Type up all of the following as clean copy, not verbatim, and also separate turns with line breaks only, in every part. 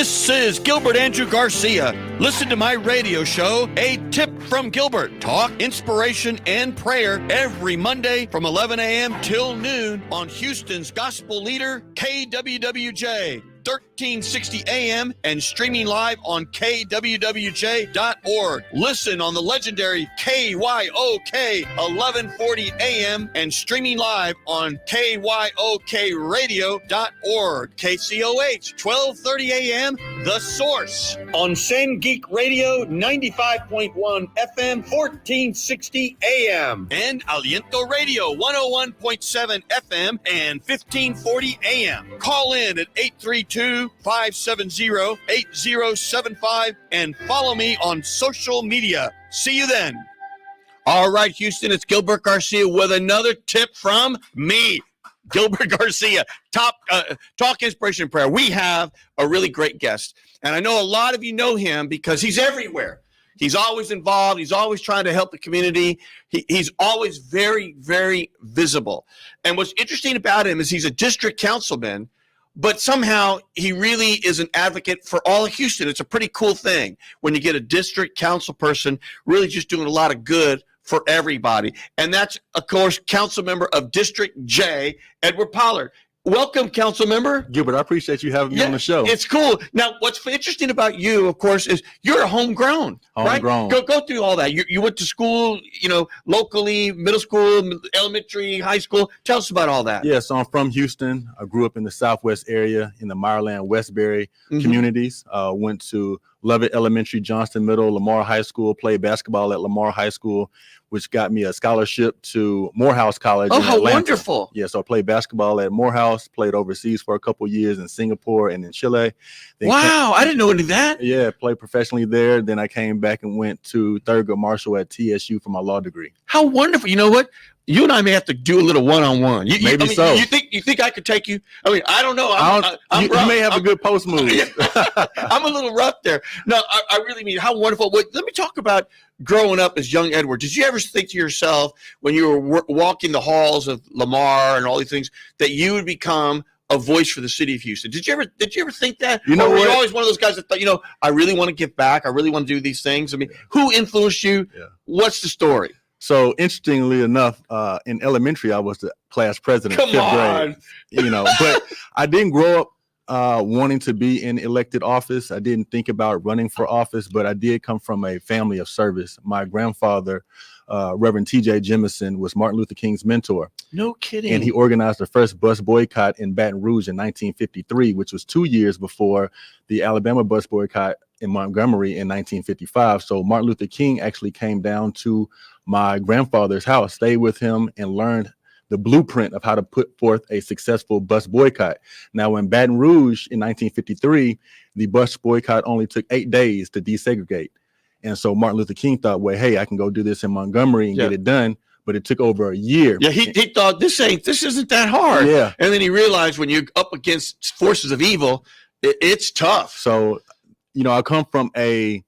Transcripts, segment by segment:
This is Gilbert Andrew Garcia. Listen to my radio show, A Tip from Gilbert. Talk, inspiration, and prayer every Monday from 11 a.m. till noon on Houston's gospel leader, KWWJ. 1360 AM and streaming live on kwwj.org. Listen on the legendary KYOK 1140 AM and streaming live on kyokradio.org. KCOH 1230 AM, The Source. On San Geek Radio 95.1 FM 1460 AM. And Aliento Radio 101.7 FM and 1540 AM. Call in at 832-570-8075 and follow me on social media. See you then. All right, Houston, it's Gilbert Garcia with another tip from me, Gilbert Garcia. Talk Inspiration and Prayer. We have a really great guest, and I know a lot of you know him because he's everywhere. He's always involved. He's always trying to help the community. He's always very, very visible. And what's interesting about him is he's a district councilman, but somehow he really is an advocate for all of Houston. It's a pretty cool thing when you get a district council person really just doing a lot of good for everybody. And that's, of course, council member of District J, Edward Pollard. Welcome, council member.
Gilbert, I appreciate you having me on the show.
It's cool. Now, what's interesting about you, of course, is you're a homegrown, right? Go through all that. You went to school, locally, middle school, elementary, high school. Tell us about all that.
Yeah, so I'm from Houston. I grew up in the Southwest area in the Meyerland, Westbury communities. Went to Lovett Elementary, Johnston Middle, Lamar High School, played basketball at Lamar High School, which got me a scholarship to Morehouse College.
Oh,
in
how
Atlanta.
Wonderful.
Yeah, so I played basketball at Morehouse, played overseas for a couple of years in Singapore and in Chile.
Wow, I didn't know any of that.
Yeah, played professionally there. Then I came back and went to Thurgood Marshall at TSU for my law degree.
How wonderful. You know what? You and I may have to do a little one-on-one.
Maybe so.
You think I could take you? I mean, I don't know.
You may have a good post move.
I'm a little rough there. No, I really mean, how wonderful. Let me talk about growing up as young Edward. Did you ever think to yourself when you were walking the halls of Lamar and all these things that you would become a voice for the city of Houston? Did you ever think that?
You know,
or were you always one of those guys that thought, I really want to give back. I really want to do these things. I mean, who influenced you? Yeah. What's the story?
So interestingly enough, in elementary, I was the class president,
Come
5th grade. But I didn't grow up wanting to be in elected office. I didn't think about running for office, but I did come from a family of service. My grandfather, Reverend T.J. Jemison, was Martin Luther King's mentor.
No kidding.
And he organized the first bus boycott in Baton Rouge in 1953, which was 2 years before the Alabama bus boycott in Montgomery in 1955. So Martin Luther King actually came down to my grandfather's house, stayed with him, and learned the blueprint of how to put forth a successful bus boycott. Now, in Baton Rouge in 1953, the bus boycott only took 8 days to desegregate. And so Martin Luther King thought, well, hey, I can go do this in Montgomery and get it done. But it took over a year.
Yeah, he thought this isn't that hard.
Yeah.
And then he realized when you're up against forces of evil, it's tough.
So, I come from a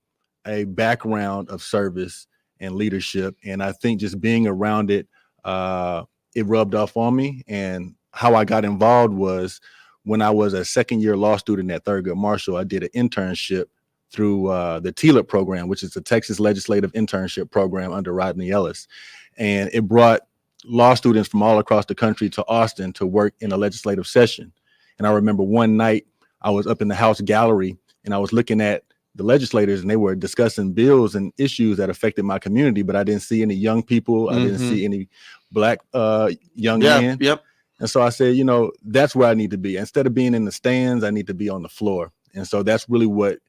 background of service and leadership. And I think just being around it, it rubbed off on me. And how I got involved was when I was a second-year law student at Thurgood Marshall, I did an internship through the TLIP program, which is the Texas Legislative Internship Program under Rodney Ellis. And it brought law students from all across the country to Austin to work in a legislative session. And I remember one night I was up in the House gallery and I was looking at the legislators and they were discussing bills and issues that affected my community, but I didn't see any young people. I didn't see any black young men.
Yep.
And so I said, that's where I need to be. Instead of being in the stands, I need to be on the floor. And so that's really what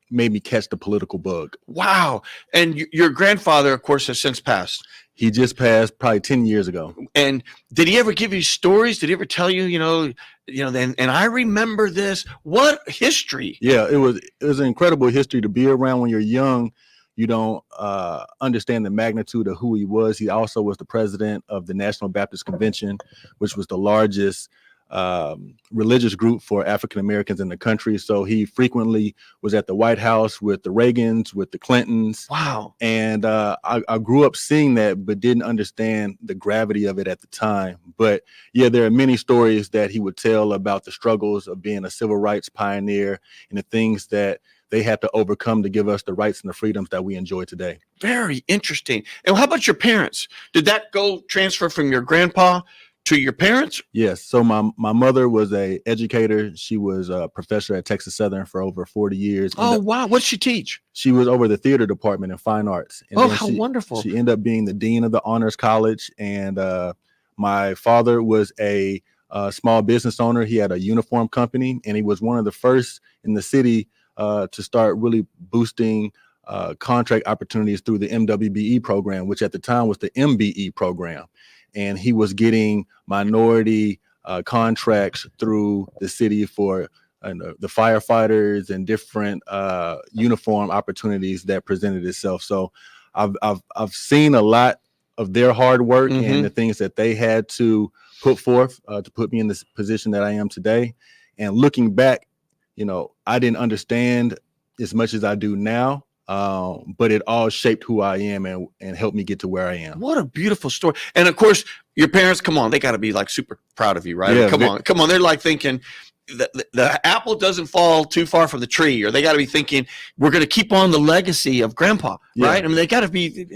made me catch the political bug.
Wow. And your grandfather, of course, has since passed.
He just passed probably 10 years ago.
And did he ever give you stories? Did he ever tell you, and I remember this? What history?
Yeah, it was an incredible history to be around when you're young. You don't understand the magnitude of who he was. He also was the president of the National Baptist Convention, which was the largest religious group for African Americans in the country. So he frequently was at the White House with the Reagans, with the Clintons.
Wow.
And I grew up seeing that, but didn't understand the gravity of it at the time. But yeah, there are many stories that he would tell about the struggles of being a civil rights pioneer and the things that they had to overcome to give us the rights and the freedoms that we enjoy today.
Very interesting. And how about your parents? Did that go transfer from your grandpa to your parents?
Yes. So my mother was a educator. She was a professor at Texas Southern for over 40 years.
Oh, wow. What did she teach?
She was over the theater department in fine arts. And
oh, how wonderful.
She ended up being the dean of the honors college. And my father was a small business owner. He had a uniform company, and he was one of the first in the city to start really boosting contract opportunities through the MWBE program, which at the time was the MBE program. And he was getting minority contracts through the city for the firefighters and different uniform opportunities that presented itself. So I've seen a lot of their hard work and the things that they had to put forth to put me in this position that I am today. And looking back, I didn't understand as much as I do now. But it all shaped who I am and helped me get to where I am.
What a beautiful story. And of course, your parents, come on, they got to be like super proud of you, right?
Yeah,
come on. They're like thinking the apple doesn't fall too far from the tree, or they got to be thinking we're going to keep on the legacy of grandpa, right? I mean, they got to be,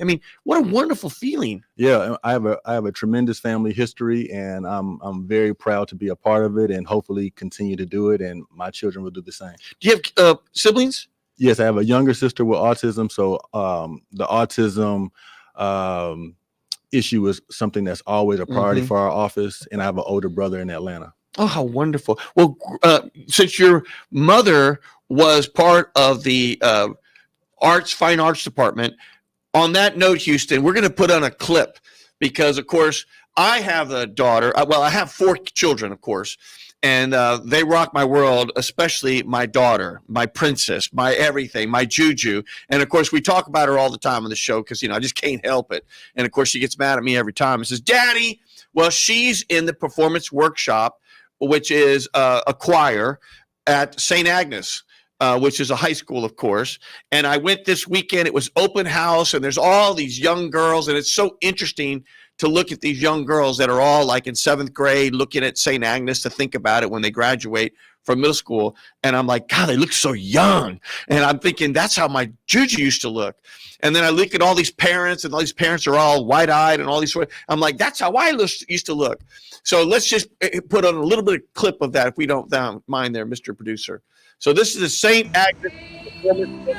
what a wonderful feeling.
Yeah. I have a tremendous family history, and I'm very proud to be a part of it and hopefully continue to do it. And my children will do the same.
Do you have siblings?
Yes, I have a younger sister with autism. So the autism issue is something that's always a priority for our office. And I have an older brother in Atlanta.
Oh, how wonderful. Well, since your mother was part of the fine arts department, on that note, Houston, we're going to put on a clip because, of course, I have a daughter. I have 4 children, of course. And they rock my world, especially my daughter, my princess, my everything, my Juju. And, of course, we talk about her all the time on the show because, I just can't help it. And, of course, she gets mad at me every time and says, Daddy, well, she's in the performance workshop, which is a choir at St. Agnes, which is a high school, of course. And I went this weekend. It was open house, and there's all these young girls. And it's so interesting to look at these young girls that are all like in 7th grade looking at St. Agnes to think about it when they graduate from middle school. And I'm like, God, they look so young. And I'm thinking that's how my Juju used to look. And then I look at all these parents, and all these parents are all wide-eyed and all these. I'm like, that's how I used to look. So let's just put on a little bit of clip of that if we don't mind there, Mr. Producer. So this is the St. Agnes performance.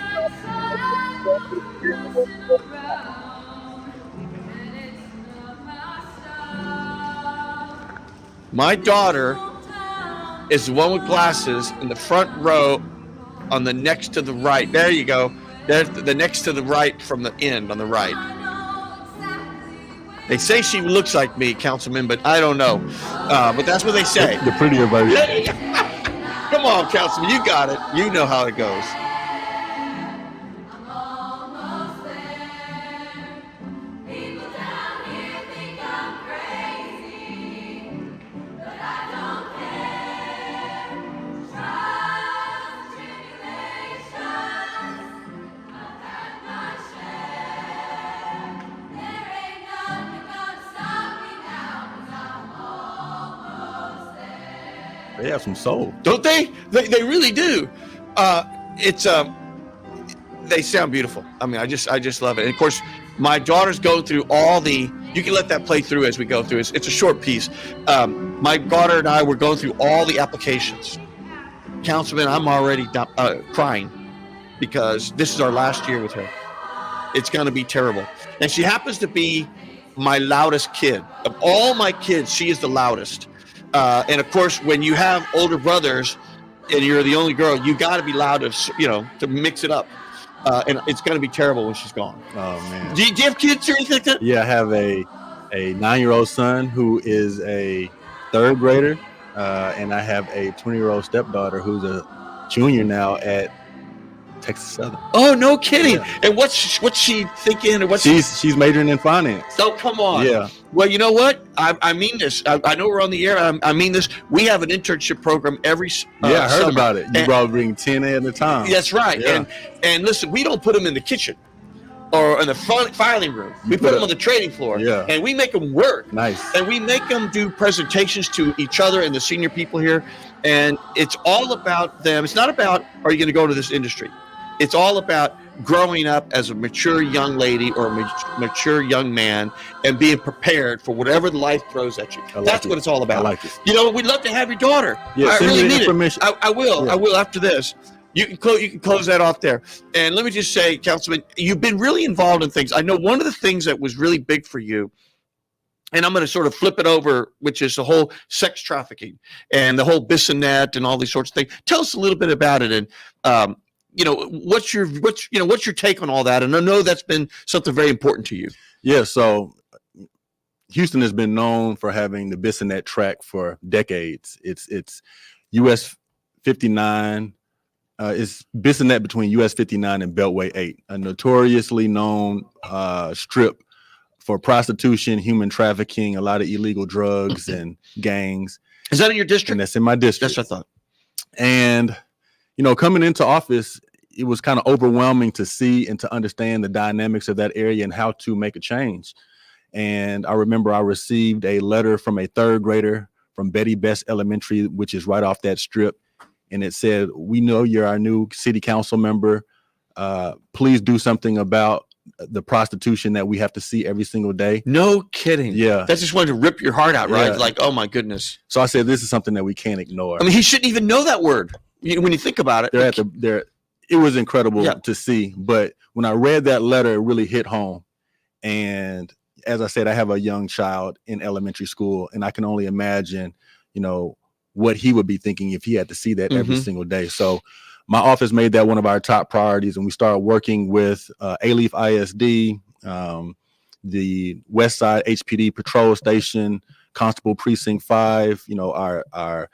My daughter is the one with glasses in the front row on the next to the right. There you go. There's the next to the right from the end on the right. They say she looks like me, Councilman, but I don't know. But that's what they say.
The prettier version.
Come on, Councilman. You got it. You know how it goes.
They have some soul,
don't they? They really do. They sound beautiful. I just love it. And of course, my daughter's going through all the. You can let that play through as we go through. It's a short piece. My daughter and I were going through all the applications. Councilman, I'm already crying because this is our last year with her. It's going to be terrible. And she happens to be my loudest kid. Of all my kids, she is the loudest. And of course, when you have older brothers and you're the only girl, you got to be loud to mix it up. And it's going to be terrible when she's gone.
Oh man!
Do you have kids or anything like that?
Yeah, I have a 9-year-old son who is a 3rd grader, and I have a 20-year-old stepdaughter who's a junior now at Texas Southern.
Oh, no kidding!
Yeah.
And what's she thinking? Or
she's majoring in finance.
Oh, come on!
Yeah.
Well, you know what? I mean this. I know we're on the air. I mean this. We have an internship program every
Yeah, I heard
summer.
about it. You probably bring 10 at a time.
That's right.
Yeah.
And listen, we don't put them in the kitchen or in the filing room. We put them on the trading floor.
Yeah.
And we make them work.
Nice.
And we make them do presentations to each other and the senior people here. And it's all about them. It's not about, are you going to go to this industry? It's all about growing up as a mature young lady or a mature young man and being prepared for whatever life throws at you. That's what it's all about.
I like it.
You know, we'd love to have your daughter.
Yeah,
I really need
it.
I will.
Yeah.
I will after this. You can close that off there. And let me just say, Councilman, you've been really involved in things. I know one of the things that was really big for you, and I'm going to sort of flip it over, which is the whole sex trafficking and the whole Bissonnette and all these sorts of things. Tell us a little bit about it, and what's your take on all that? And I know that's been something very important to you.
Yeah. So Houston has been known for having the Bissonnette track for decades. It's US 59. It's Bissonnette between US 59 and Beltway 8, a notoriously known strip for prostitution, human trafficking, a lot of illegal drugs and gangs.
Is that in your district?
And that's in my district.
That's what I thought.
And, coming into office, it was kind of overwhelming to see and to understand the dynamics of that area and how to make a change. And I remember I received a letter from a third grader from Betty Best Elementary, which is right off that strip. And it said, "We know you're our new city council member. Please do something about the prostitution that we have to see every single day."
No kidding.
Yeah.
That just wanted to rip your heart out, right?
Yeah.
Like, oh my goodness.
So I said, this is something that we can't ignore.
I mean, he shouldn't even know that word when you think about it.
It was incredible to see. But when I read that letter, it really hit home. And as I said, I have a young child in elementary school, and I can only imagine, what he would be thinking if he had to see that every single day. So my office made that one of our top priorities, and we started working with Alief ISD, the West Side HPD Patrol Station, Constable Precinct 5, our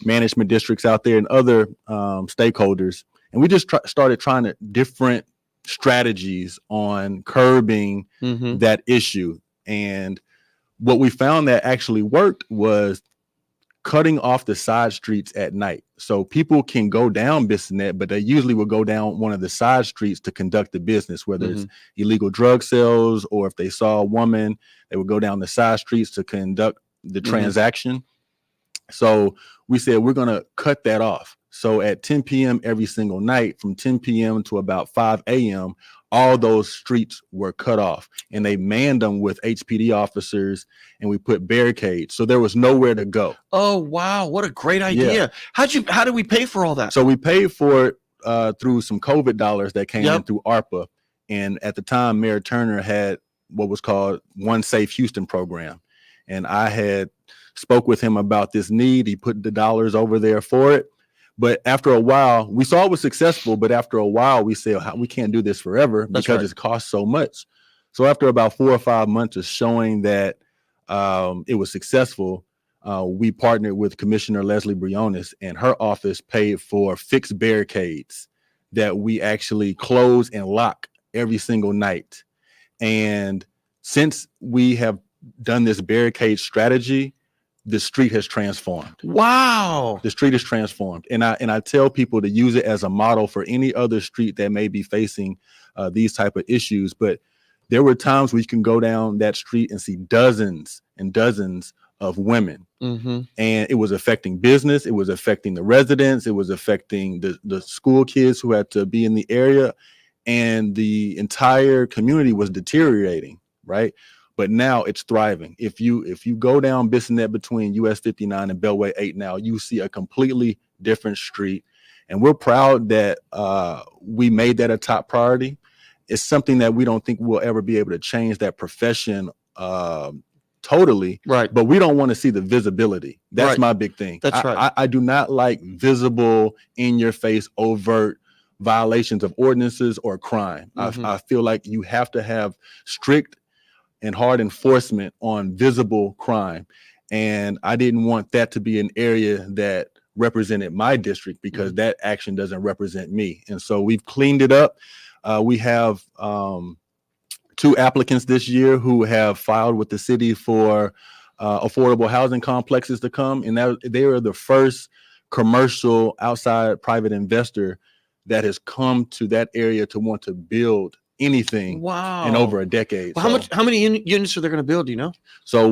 management districts out there and other stakeholders. And we just started trying different strategies on curbing that issue. And what we found that actually worked was cutting off the side streets at night. So people can go down Bissonnette, but they usually will go down one of the side streets to conduct the business, whether it's illegal drug sales, or if they saw a woman, they would go down the side streets to conduct the transaction. So we said, we're going to cut that off. So at 10 p.m. every single night, from 10 p.m. to about 5 a.m., all those streets were cut off, and they manned them with HPD officers, and we put barricades. So there was nowhere to go.
Oh, wow. What a great idea. Yeah. How did we pay for all that?
So we paid for it through some COVID dollars that came in through ARPA. And at the time, Mayor Turner had what was called One Safe Houston program. And I had spoke with him about this need. He put the dollars over there for it. But after a while, we saw it was successful, but after a while, we said, we can't do this forever because it costs so much. So after about 4 or 5 months of showing that it was successful, we partnered with Commissioner Leslie Briones, and her office paid for fixed barricades that we actually close and lock every single night. And since we have done this barricade strategy, the street has transformed.
Wow.
The street is transformed. And I tell people to use it as a model for any other street that may be facing these type of issues. But there were times where you can go down that street and see dozens and dozens of women. And it was affecting business. It was affecting the residents. It was affecting the school kids who had to be in the area. And the entire community was deteriorating, right? But now it's thriving. If you go down Bissonnette between US 59 and Beltway 8 now, you see a completely different street. And we're proud that we made that a top priority. It's something that we don't think we'll ever be able to change that profession totally. Right. But we don't want to see the visibility. That's my big thing.
That's right.
I do not like visible, in your face, overt violations of ordinances or crime. I feel like you have to have strict and hard enforcement on visible crime. And I didn't want that to be an area that represented my district, because that action doesn't represent me. And so we've cleaned it up. We have 2 applicants this year who have filed with the city for affordable housing complexes to come, and they are the first commercial outside private investor that has come to that area to want to build anything in over a decade.
Well, how many units are they going to build? Do you know?
So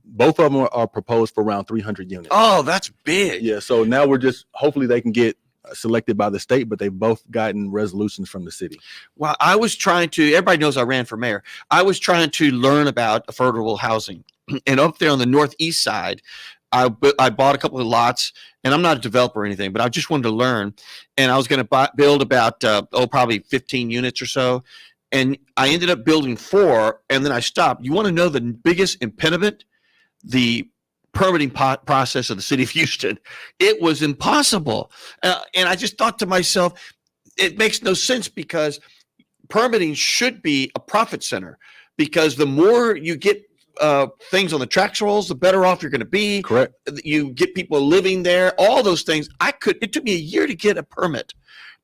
both of them are proposed for around 300 units.
Oh, that's big.
Yeah. So now we're just hopefully they can get selected by the state, but they've both gotten resolutions from the city.
Well, I was trying to. Everybody knows I ran for mayor. I was trying to learn about affordable housing, and up there on the northeast side, I bought a couple of lots, and I'm not a developer or anything, but I just wanted to learn. And I was going to build about probably 15 units or so, and I ended up building 4, and then I stopped. You want to know the biggest impediment? The permitting process of the city of Houston. It was impossible, and I just thought to myself, it makes no sense, because permitting should be a profit center, because the more you get things on the tax rolls, the better off you're going to be.
Correct.
You get people living there, all those things. It took me a year to get a permit,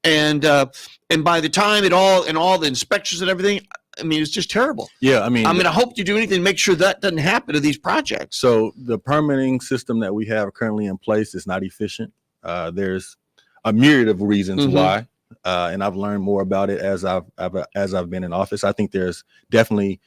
and by the time all the inspections and everything, I mean, it's just terrible.
Yeah, I mean,
I hope you do anything to make sure that doesn't happen to these projects.
So the permitting system that we have currently in place is not efficient. There's a myriad of reasons why, and I've learned more about it as I've been in office. I think there's definitely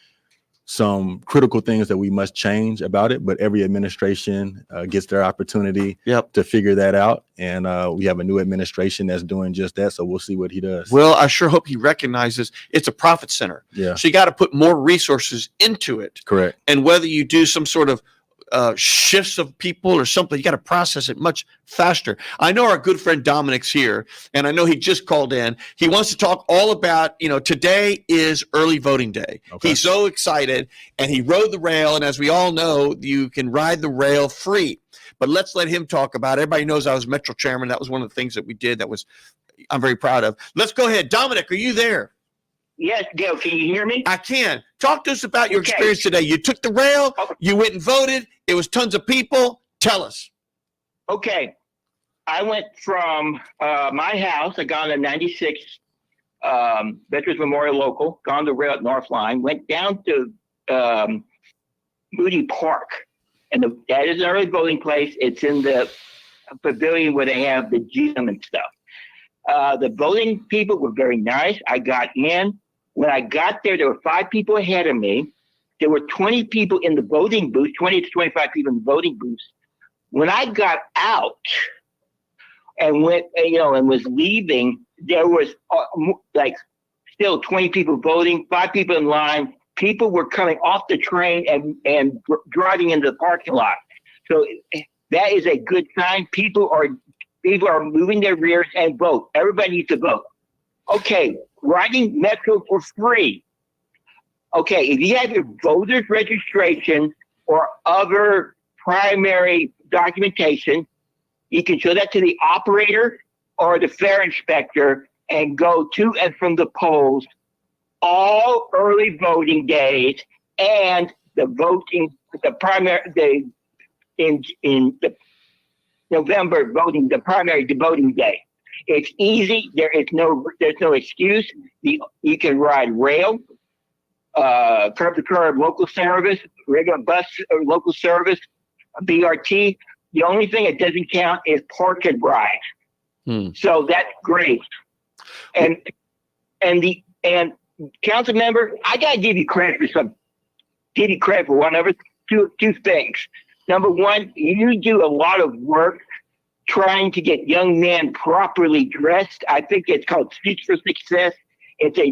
some critical things that we must change about it, but every administration gets their opportunity to figure that out. And we have a new administration that's doing just that. So we'll see what he does.
Well, I sure hope he recognizes it's a profit center.
Yeah.
So you got to put more resources into it.
Correct.
And whether you do some sort of shifts of people or something, you got to process it much faster. I know our good friend Dominic's here, and I know he just called in. He wants to talk all about, today is early voting day. Okay. He's so excited, and he rode the rail, and as we all know, you can ride the rail free. But let's let him talk about it. Everybody knows I was Metro chairman. That was one of the things that we did I'm very proud of. Let's go ahead. Dominic, are you there?
Yes, Gil, can you hear me?
I can. Talk to us about your experience today. You took the rail, you went and voted, it was tons of people. Tell us.
Okay. I went from my house, I got on the 96 Veterans Memorial Local, got on the rail at North Line, went down to Moody Park. And that is an early voting place. It's in the pavilion where they have the gym and stuff. The voting people were very nice. I got in. When I got there were 5 people ahead of me. There were 20 people in the voting booth, 20 to 25 people in the voting booth. When I got out and went, and was leaving, there was still 20 people voting, 5 people in line. People were coming off the train and driving into the parking lot. So that is a good sign. People are moving their rears and vote. Everybody needs to vote. Okay, riding Metro for free. Okay, if you have your voter's registration or other primary documentation, you can show that to the operator or the fare inspector and go to and from the polls all early voting days and the November voting, the primary voting day. It's easy. There's no excuse. You can ride rail, curb to curb local service, regular bus or local service, BRT. The only thing that doesn't count is park and ride. So that's great. And council member, I gotta give you credit for one of it. Two things. Number one, you do a lot of work trying to get young men properly dressed. I think it's called Suits for Success. It's a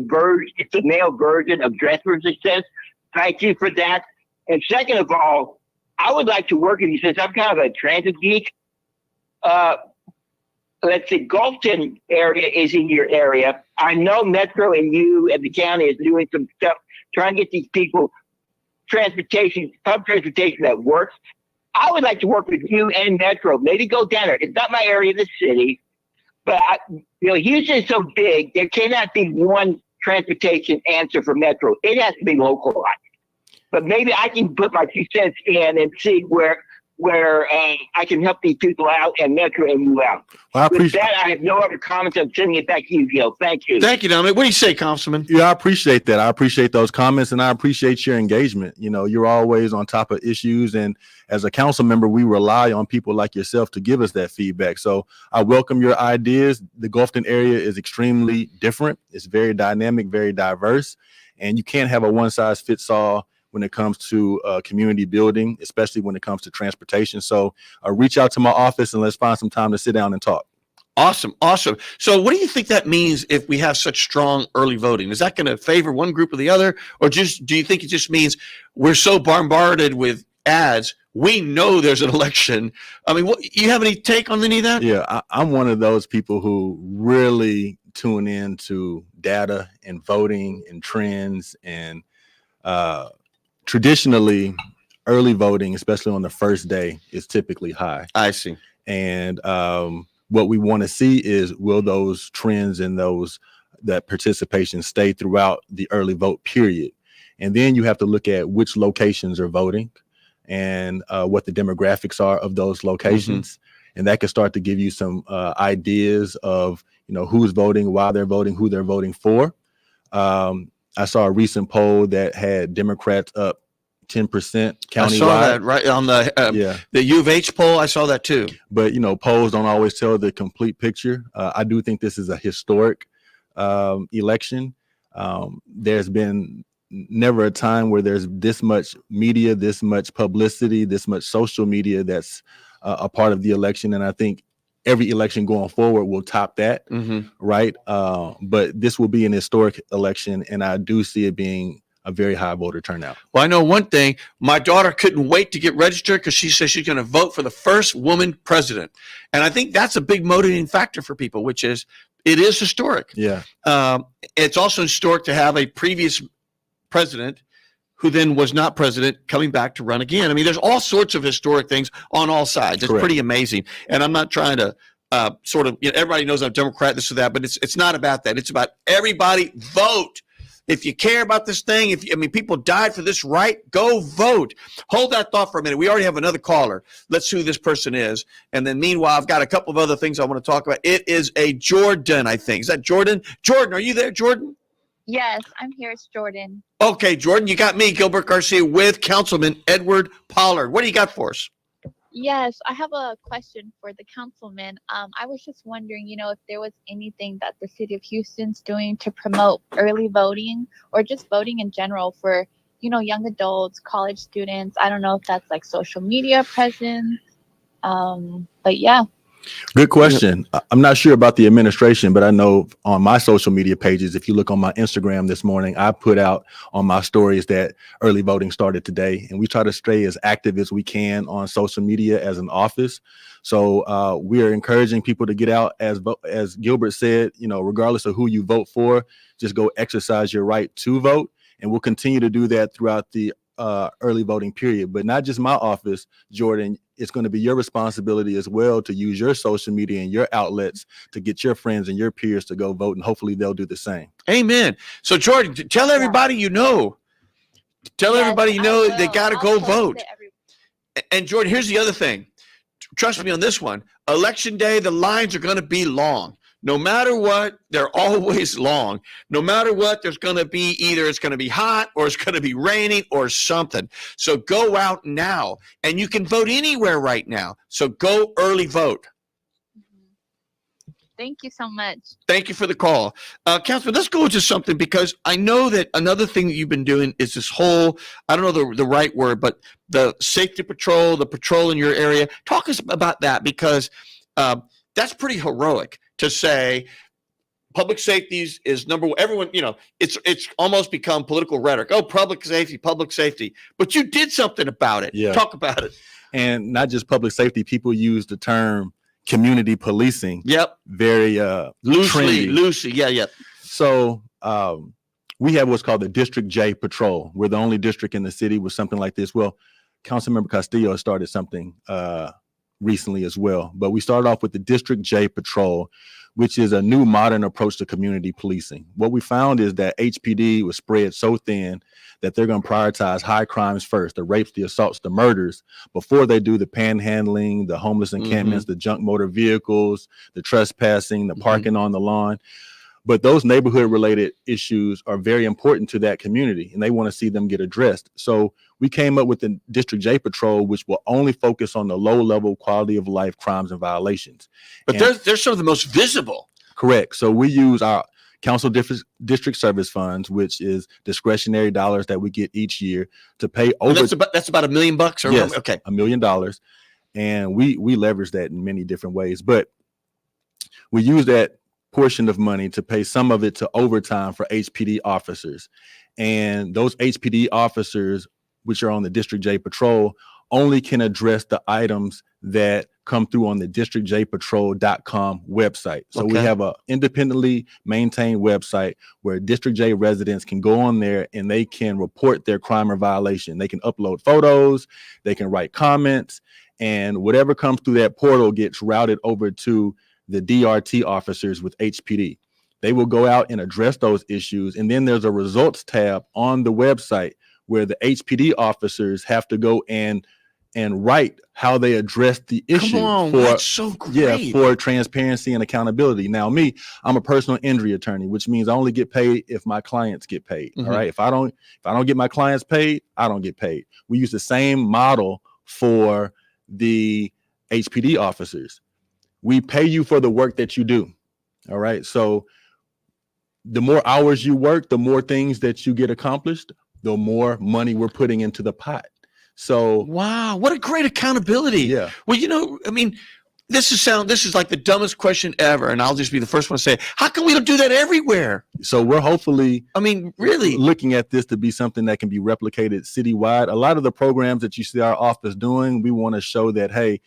male version of Dress for Success. Thank you for that. And second of all, I would like to work with you since I'm kind of a transit geek. Let's say Gulfton area is in your area. I know Metro and you and the county is doing some stuff trying to get these people public transportation that works. I would like to work with you and Metro. Maybe go down there. It's not my area of the city, but Houston is so big. There cannot be one transportation answer for Metro. It has to be localized. But maybe I can put my 2 cents in and see where where I can help these people out and mentor you out.
Well, I
With
appreciate.
that, I have no other comments. I'm sending it back to you, Gil. Thank you.
Thank you, Dominic. What do you say, Councilman?
Yeah, I appreciate that. I appreciate those comments, and I appreciate your engagement. You know, you're always on top of issues, and as a council member, we rely on people like yourself to give us that feedback. So I welcome your ideas. The Gulfton area is extremely different. It's very dynamic, very diverse, and you can't have a one-size-fits-all when it comes to community building, especially when it comes to transportation. So reach out to my office and let's find some time to sit down and talk.
Awesome. Awesome. So what do you think that means if we have such strong early voting? Is that going to favor one group or the other? Or just do you think it just means we're so bombarded with ads, we know there's an election? I mean, you have any take on any of that?
Yeah, I'm one of those people who really tune into data and voting and trends, and traditionally early voting, especially on the first day, is typically high.
I see.
And what we want to see is, will those trends and that participation stay throughout the early vote period? And then you have to look at which locations are voting and what the demographics are of those locations. Mm-hmm. And that can start to give you some ideas of, who's voting, why they're voting, who they're voting for. I saw a recent poll that had Democrats up 10% countywide.
I saw that right on the U of H poll. I saw that too.
But polls don't always tell the complete picture. I do think this is a historic election. There's been never a time where there's this much media, this much publicity, this much social media that's a part of the election, and I think every election going forward will top that, right? But this will be an historic election, and I do see it being a very high voter turnout.
Well, I know one thing. My daughter couldn't wait to get registered because she says she's going to vote for the first woman president. And I think that's a big motivating factor for people, which is it is historic.
Yeah.
It's also historic to have a previous president who then was not president coming back to run again. I mean, there's all sorts of historic things on all sides. It's pretty amazing. And I'm not trying to everybody knows I'm a Democrat, this or that, but it's not about that. It's about everybody vote. If you care about this thing, people died for this right, go vote. Hold that thought for a minute. We already have another caller. Let's see who this person is. And then meanwhile, I've got a couple of other things I want to talk about. It is a Jordan, I think. Is that Jordan? Jordan, are you there, Jordan?
Yes, I'm here. It's Jordan.
Okay, Jordan, you got me, Gilbert Garcia, with Councilman Edward Pollard. What do you got for us?
Yes, I have a question for the councilman. I was just wondering, if there was anything that the city of Houston's doing to promote early voting or just voting in general for, young adults, college students. I don't know if that's like social media presence. But yeah.
Good question. I'm not sure about the administration, but I know on my social media pages, if you look on my Instagram this morning, I put out on my stories that early voting started today, and we try to stay as active as we can on social media as an office. So we are encouraging people to get out, as Gilbert said, regardless of who you vote for, just go exercise your right to vote. And we'll continue to do that throughout the early voting period, but not just my office, Jordan. It's going to be your responsibility as well to use your social media and your outlets to get your friends and your peers to go vote, and hopefully they'll do the same.
Amen. So Jordan, tell everybody Tell everybody they got to go vote. And Jordan, here's the other thing. Trust me on this one. Election day, the lines are going to be long. No matter what, they're always long. No matter what, there's going to be either it's going to be hot or it's going to be raining or something. So go out now, and you can vote anywhere right now. So go early vote.
Thank you so much.
Thank you for the call. Councilman, let's go into something, because I know that another thing that you've been doing is this whole, I don't know the right word, but the safety patrol, the patrol in your area. Talk us about that, because that's pretty heroic to say public safety is number one. Everyone, it's almost become political rhetoric. Oh, public safety. But you did something about it.
Yeah.
Talk about it.
And not just public safety. People use the term community policing.
Yep.
Very
loosely. Yeah.
So we have what's called the District J Patrol. We're the only district in the city with something like this. Well, Councilmember Castillo started something recently as well. But we started off with the District J Patrol, which is a new modern approach to community policing. What we found is that HPD was spread so thin that they're going to prioritize high crimes first, the rapes, the assaults, the murders, before they do the panhandling, the homeless encampments, the junk motor vehicles, the trespassing, the parking on the lawn. But those neighborhood related issues are very important to that community, and they want to see them get addressed. So we came up with the District J Patrol, which will only focus on the low level quality of life crimes and violations.
But they're some of the most visible.
Correct. So we use our council district service funds, which is discretionary dollars that we get each year to pay over.
And that's about $1 million bucks. Or
yes,
okay,
$1 million, and we leverage that in many different ways. But we use that portion of money to pay some of it to overtime for HPD officers, and those HPD officers, which are on the District J Patrol, only can address the items that come through on the districtjpatrol.com website. So we have a independently maintained website where District J residents can go on there and they can report their crime or violation. They can upload photos, they can write comments, and whatever comes through that portal gets routed over to the DRT officers with HPD. They will go out and address those issues. And then there's a results tab on the website where the HPD officers have to go and write how they address the issue.
Come on, that's so great.
Yeah, for transparency and accountability. Now, I'm a personal injury attorney, which means I only get paid if my clients get paid. All right. If I don't get my clients paid, I don't get paid. We use the same model for the HPD officers. We pay you for the work that you do. All right. So the more hours you work, the more things that you get accomplished, the more money we're putting into the pot. So
wow, what a great accountability.
Yeah.
Well, I mean, this is like the dumbest question ever, and I'll just be the first one to say, how come we don't do that everywhere?
So we're hopefully,
really
looking at this to be something that can be replicated citywide. A lot of the programs that you see our office doing, we want to show that, hey,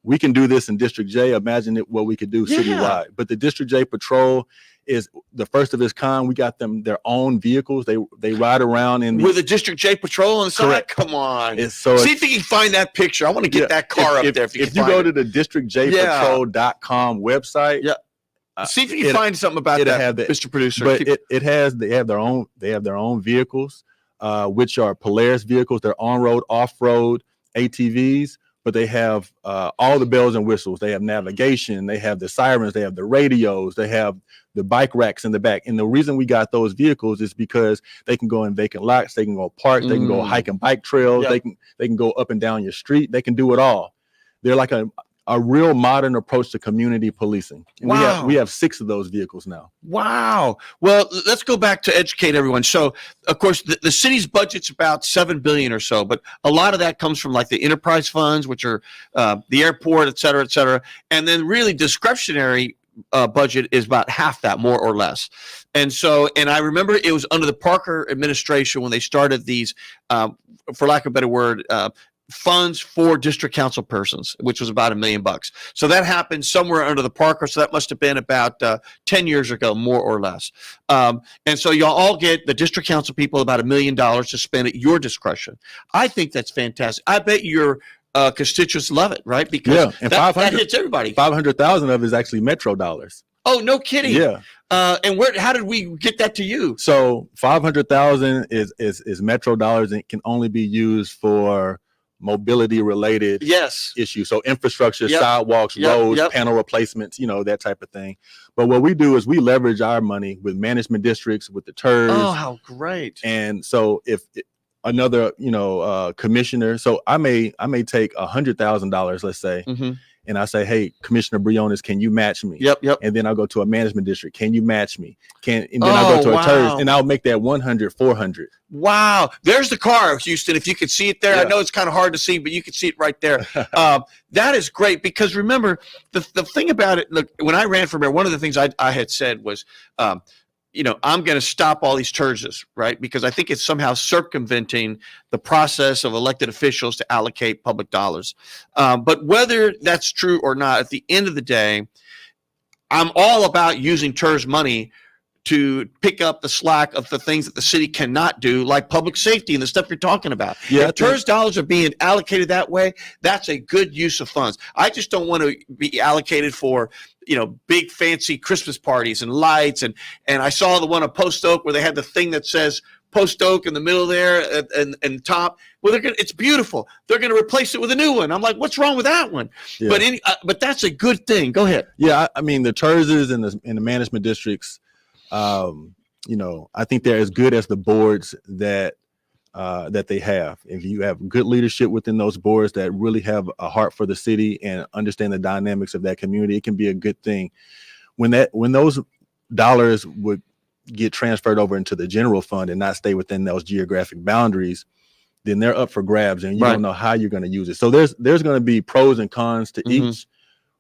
we can do this in District J. Imagine what we could do citywide. But the District J Patrol is the first of its kind. We got them their own vehicles. They ride around with
the District J Patrol on the side.
Correct.
Come on.
See
if you can find that picture. I want to get that car up there.
If you go to the districtjpatrol.com website,
see if you can find something about that, Mr. Producer.
But they have their own vehicles, which are Polaris vehicles. They're on-road, off-road ATVs. But they have all the bells and whistles. They have navigation. They have the sirens. They have the radios. They have the bike racks in the back. And the reason we got those vehicles is because they can go in vacant lots. They can go park. They can go hike and bike trails. Yep. They can go up and down your street. They can do it all. They're like a real modern approach to community policing. And
wow.
we have 6 of those vehicles now.
Wow. Well, let's go back to educate everyone. So, of course, the city's budget's about $7 billion or so, but a lot of that comes from like the enterprise funds, which are the airport, et cetera, et cetera. And then really discretionary budget is about half that, more or less. And I remember it was under the Parker administration when they started these, for lack of a better word, funds for district council persons, which was about $1 million. So that happened somewhere under the Parker. So that must have been about 10 years ago, more or less. And so y'all all get, the district council people, about $1 million to spend at your discretion. I think that's fantastic. I bet your constituents love it, right? Because that hits everybody.
500,000 of it is actually Metro dollars.
Oh, no kidding.
Yeah.
And how did we get that to you?
So 500,000 is Metro dollars, and it can only be used for mobility related issues. So infrastructure, sidewalks, roads, panel replacements, that type of thing. But what we do is we leverage our money with management districts, with the TERS.
Oh, how great.
And so if another, commissioner, so I may take $100,000, let's say, and I say, hey, Commissioner Briones, can you match me?
Yep.
And then I'll go to a management district. Can you match me? And then I'll go to a TERS, and I'll make that 100, 400.
Wow. There's the car, Houston. If you could see it there, I know it's kind of hard to see, but you can see it right there. That is great, because remember, the thing about it, look, when I ran for mayor, one of the things I had said was, I'm going to stop all these TERSs, right? Because I think it's somehow circumventing the process of elected officials to allocate public dollars. But whether that's true or not, at the end of the day, I'm all about using TERS money to pick up the slack of the things that the city cannot do, like public safety and the stuff you're talking about.
Yeah,
if TERS dollars are being allocated that way, that's a good use of funds. I just don't want to be allocated for, big fancy Christmas parties and lights. And I saw the one at Post Oak where they had the thing that says Post Oak in the middle there and top. Well, it's beautiful. They're going to replace it with a new one. I'm like, what's wrong with that one? Yeah. But that's a good thing. Go ahead.
Yeah, I mean, the TERSs and the management districts, I think they're as good as the boards that they have. If you have good leadership within those boards that really have a heart for the city and understand the dynamics of that community, it can be a good thing. When those dollars would get transferred over into the general fund and not stay within those geographic boundaries, then they're up for grabs and you don't know how you're going to use it. So there's going to be pros and cons to each.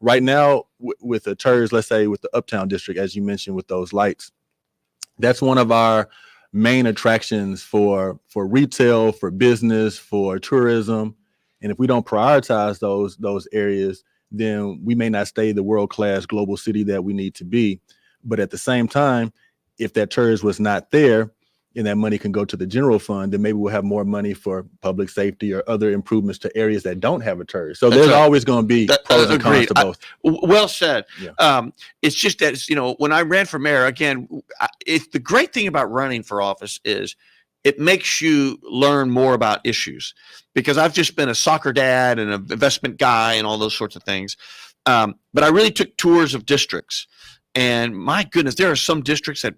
Right now with the TERS, let's say with the Uptown District, as you mentioned, with those lights, that's one of our main attractions for retail, for business, for tourism. And if we don't prioritize those areas, then we may not stay the world-class global city that we need to be. But at the same time, if that TERS was not there and that money can go to the general fund, then maybe we'll have more money for public safety or other improvements to areas that don't have a TERS. So there's always going to be pros and cons to both.
Well said.
Yeah.
It's just that, when I ran for mayor, again, the great thing about running for office is it makes you learn more about issues, because I've just been a soccer dad and an investment guy and all those sorts of things. But I really took tours of districts, and my goodness, there are some districts that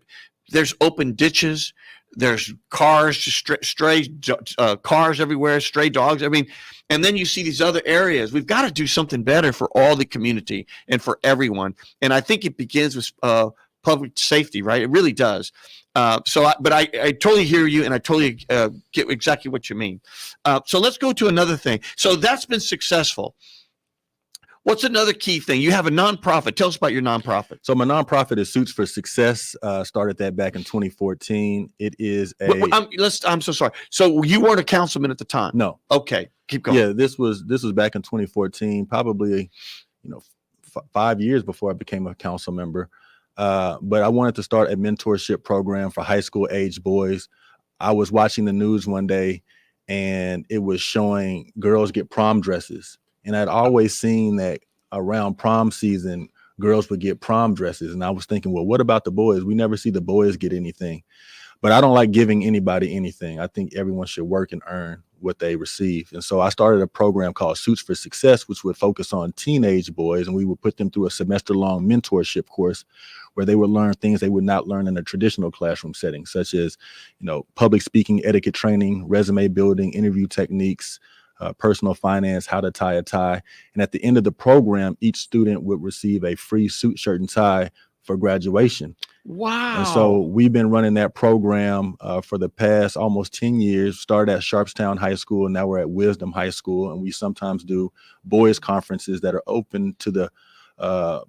there's open ditches. There's cars, stray cars everywhere, stray dogs. I mean, and then you see these other areas. We've got to do something better for all the community and for everyone. And I think it begins with public safety, right? It really does. But I totally hear you, and I totally get exactly what you mean. So let's go to another thing. So that's been successful. What's another key thing? You have a nonprofit. Tell us about your nonprofit.
So my nonprofit is Suits for Success. Started that back in 2014. It is
I'm so sorry. So you weren't a councilman at the time?
No.
Okay, keep going.
Yeah, this was back in 2014, probably 5 years before I became a council member. But I wanted to start a mentorship program for high school age boys. I was watching the news one day, and it was showing girls get prom dresses. And I'd always seen that around prom season, girls would get prom dresses. And I was thinking, well, what about the boys? We never see the boys get anything. But I don't like giving anybody anything. I think everyone should work and earn what they receive. And so I started a program called Suits for Success, which would focus on teenage boys. And we would put them through a semester-long mentorship course where they would learn things they would not learn in a traditional classroom setting, such as, public speaking, etiquette training, resume building, interview techniques, personal finance, how to tie a tie. And at the end of the program, each student would receive a free suit, shirt, and tie for graduation.
Wow.
And so we've been running that program for the past almost 10 years, started at Sharpstown High School, and now we're at Wisdom High School. And we sometimes do boys conferences that are open to the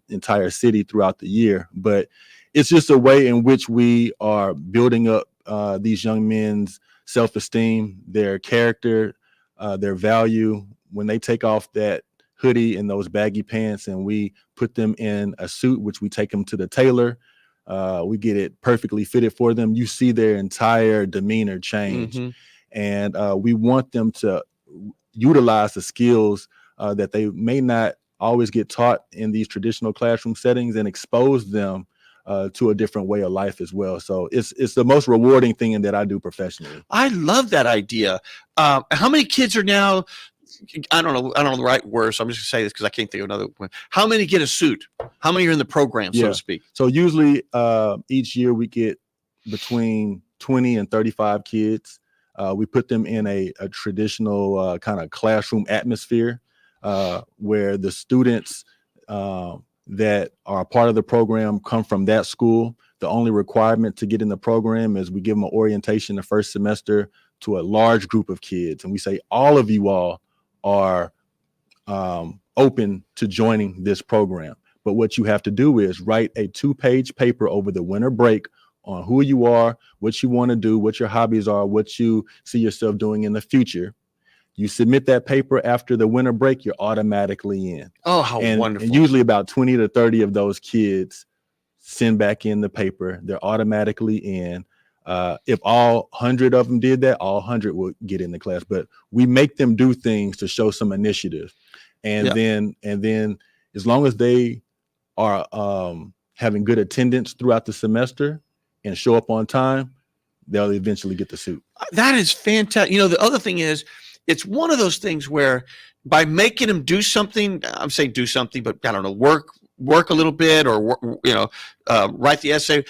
entire city throughout the year. But it's just a way in which we are building up these young men's self-esteem, their character, their value. When they take off that hoodie and those baggy pants and we put them in a suit, which we take them to the tailor, we get it perfectly fitted for them. You see their entire demeanor change. And we want them to utilize the skills that they may not always get taught in these traditional classroom settings and expose them to a different way of life as well. So it's the most rewarding thing that I do professionally.
I love that idea. How many kids are now? I don't know the right word, so I'm just gonna say this because I can't think of another one. How many get a suit? How many are in the program, so to speak?
So usually each year we get between 20 and 35 kids. We put them in a traditional kind of classroom atmosphere where the students that are a part of the program come from that school. The only requirement to get in the program is we give them an orientation the first semester to a large group of kids. And we say, all of you all are open to joining this program. But what you have to do is write a 2-page paper over the winter break on who you are, what you want to do, what your hobbies are, what you see yourself doing in the future. You submit that paper after the winter break, you're automatically in.
Oh, how wonderful.
And usually about 20 to 30 of those kids send back in the paper. They're automatically in. If all 100 of them did that, all 100 would get in the class. But we make them do things to show some initiative, and then as long as they are having good attendance throughout the semester and show up on time, they'll eventually get the suit.
That is fantastic. You know, the other thing is, it's one of those things where by making them do something, I'm saying do something, but I don't know, work a little bit, or write the essay,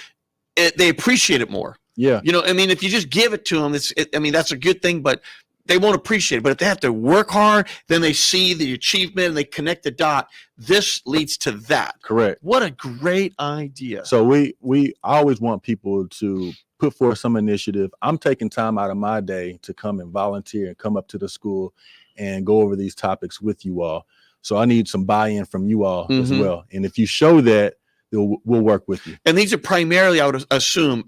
they appreciate it more.
Yeah.
You know, I mean, if you just give it to them, that's a good thing, but they won't appreciate it. But if they have to work hard, then they see the achievement and they connect the dot. This leads to that.
Correct.
What a great idea.
So we always want people to put forth some initiative. I'm taking time out of my day to come and volunteer and come up to the school and go over these topics with you all. So I need some buy-in from you all as well. And if you show that, we'll work with you.
And these are primarily, I would assume,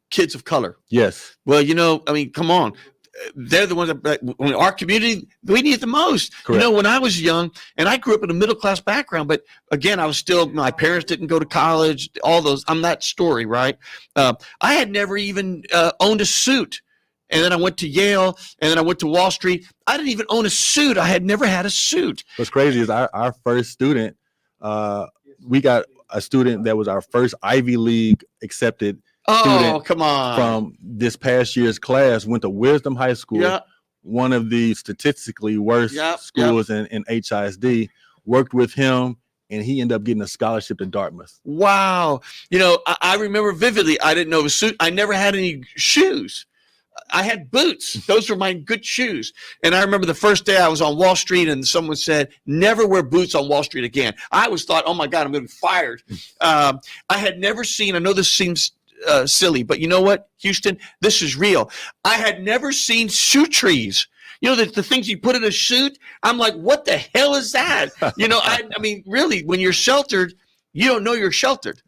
kids of color.
Yes.
Well, you know, I mean, come on. They're the ones that, in our community, we need it the most.
Correct.
You know, when I was young, and I grew up in a middle-class background, but again, my parents didn't go to college, all those. I'm that story, right? I had never even owned a suit. And then I went to Yale, and then I went to Wall Street. I didn't even own a suit. I had never had a suit.
What's crazy is our first student, we got a student that was our first Ivy League accepted student.
Come on.
From this past year's class, went to Wisdom High School, one of the statistically worst schools in HISD, worked with him, and he ended up getting a scholarship to Dartmouth.
Wow. You know, I remember vividly, I didn't know a suit. I never had any shoes. I had boots. Those were my good shoes. And I remember the first day I was on Wall Street and someone said, never wear boots on Wall Street again. I always thought, oh my God, I'm going to be fired. I had never seen, I know this seems silly, but you know what, Houston, this is real. I had never seen shoe trees. You know, the things you put in a suit. I'm like, what the hell is that? You know, I mean, really, when you're sheltered, you don't know you're sheltered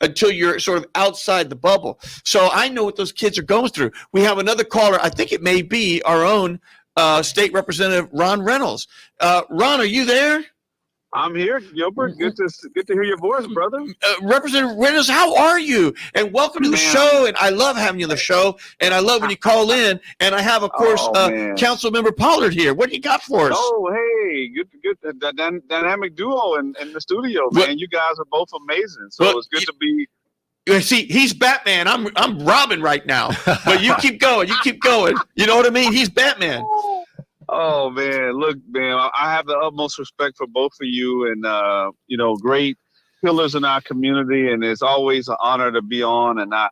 until you're sort of outside the bubble. So I know what those kids are going through. We have another caller. I think it may be our own State Representative Ron Reynolds. Ron, are you there?
I'm here, Gilbert. Good to hear your voice, brother.
Representative Reynolds, how are you? And welcome to the show. And I love having you on the show. And I love when you call in. And I have, of course, Council Member Pollard here. What do you got for us?
Oh, hey, good. That dynamic duo in the studio, man. You guys are both amazing. So it's good to be.
You see, he's Batman. I'm Robin right now. But you keep going. You keep going. You know what I mean? He's Batman.
Oh man, look, man, I have the utmost respect for both of you, and great pillars in our community, and it's always an honor to be on. And I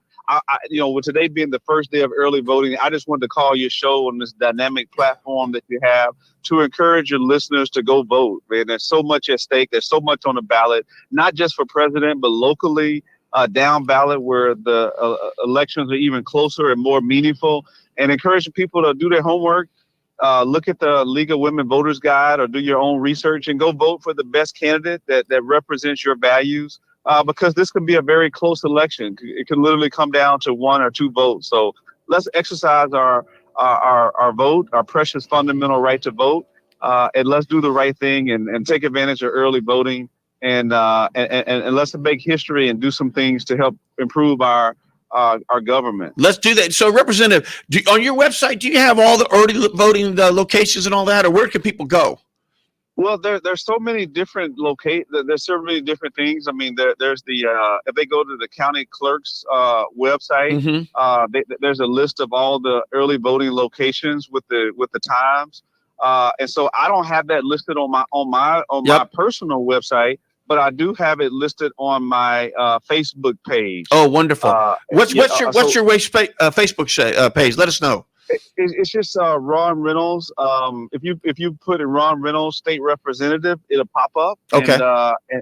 with today being the first day of early voting, I just wanted to call your show on this dynamic platform that you have to encourage your listeners to go vote. Man, there's so much at stake. There's so much on the ballot, not just for president, but locally, down ballot where the elections are even closer and more meaningful, and encouraging people to do their homework. Look at the League of Women Voters Guide or do your own research and go vote for the best candidate that represents your values, because this can be a very close election. It can literally come down to 1 or 2 votes. So let's exercise our vote, our precious fundamental right to vote, and let's do the right thing and take advantage of early voting and let's make history and do some things to help improve our government.
Let's do that. So, Representative, on your website, do you have all the early voting locations and all that, or where can people go?
Well, there's so many different there's so many different things. I mean, there's the if they go to the county clerk's website, there's a list of all the early voting locations with the times. And so I don't have that listed on my personal website, but I do have it listed on my Facebook page.
Oh, wonderful! What's your Facebook page? Let us know.
It's just Ron Reynolds. If you put in Ron Reynolds State Representative, it'll pop up.
Okay.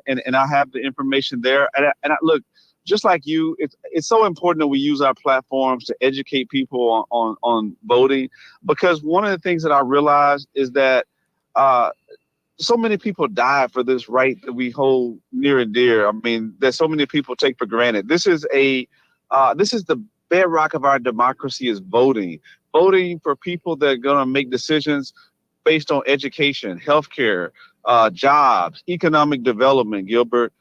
And I have the information there. And I look, just like you, it's so important that we use our platforms to educate people on voting, because one of the things that I realized is that so many people die for this right that we hold near and dear. I mean, there's so many people take for granted. This is the bedrock of our democracy, is voting for people that are going to make decisions based on education, healthcare, jobs, economic development. Gilbert,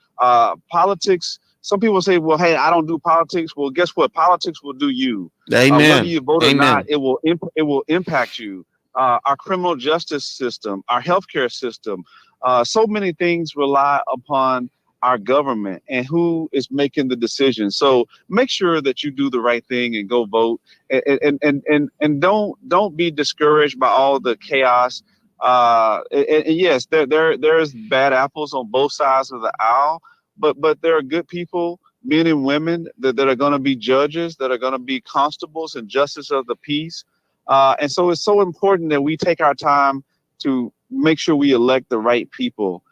politics some people say, well, hey, I don't do politics. Well, guess what? Politics will do you.
Amen.
Whether you vote or not,
Amen.
it will impact you. Our criminal justice system, our healthcare system, so many things rely upon our government and who is making the decision. So make sure that you do the right thing and go vote, and don't be discouraged by all the chaos. And yes, there's bad apples on both sides of the aisle, but there are good people, men and women that are going to be judges, that are going to be constables and justice of the peace. And so it's so important that we take our time to make sure we elect the right people.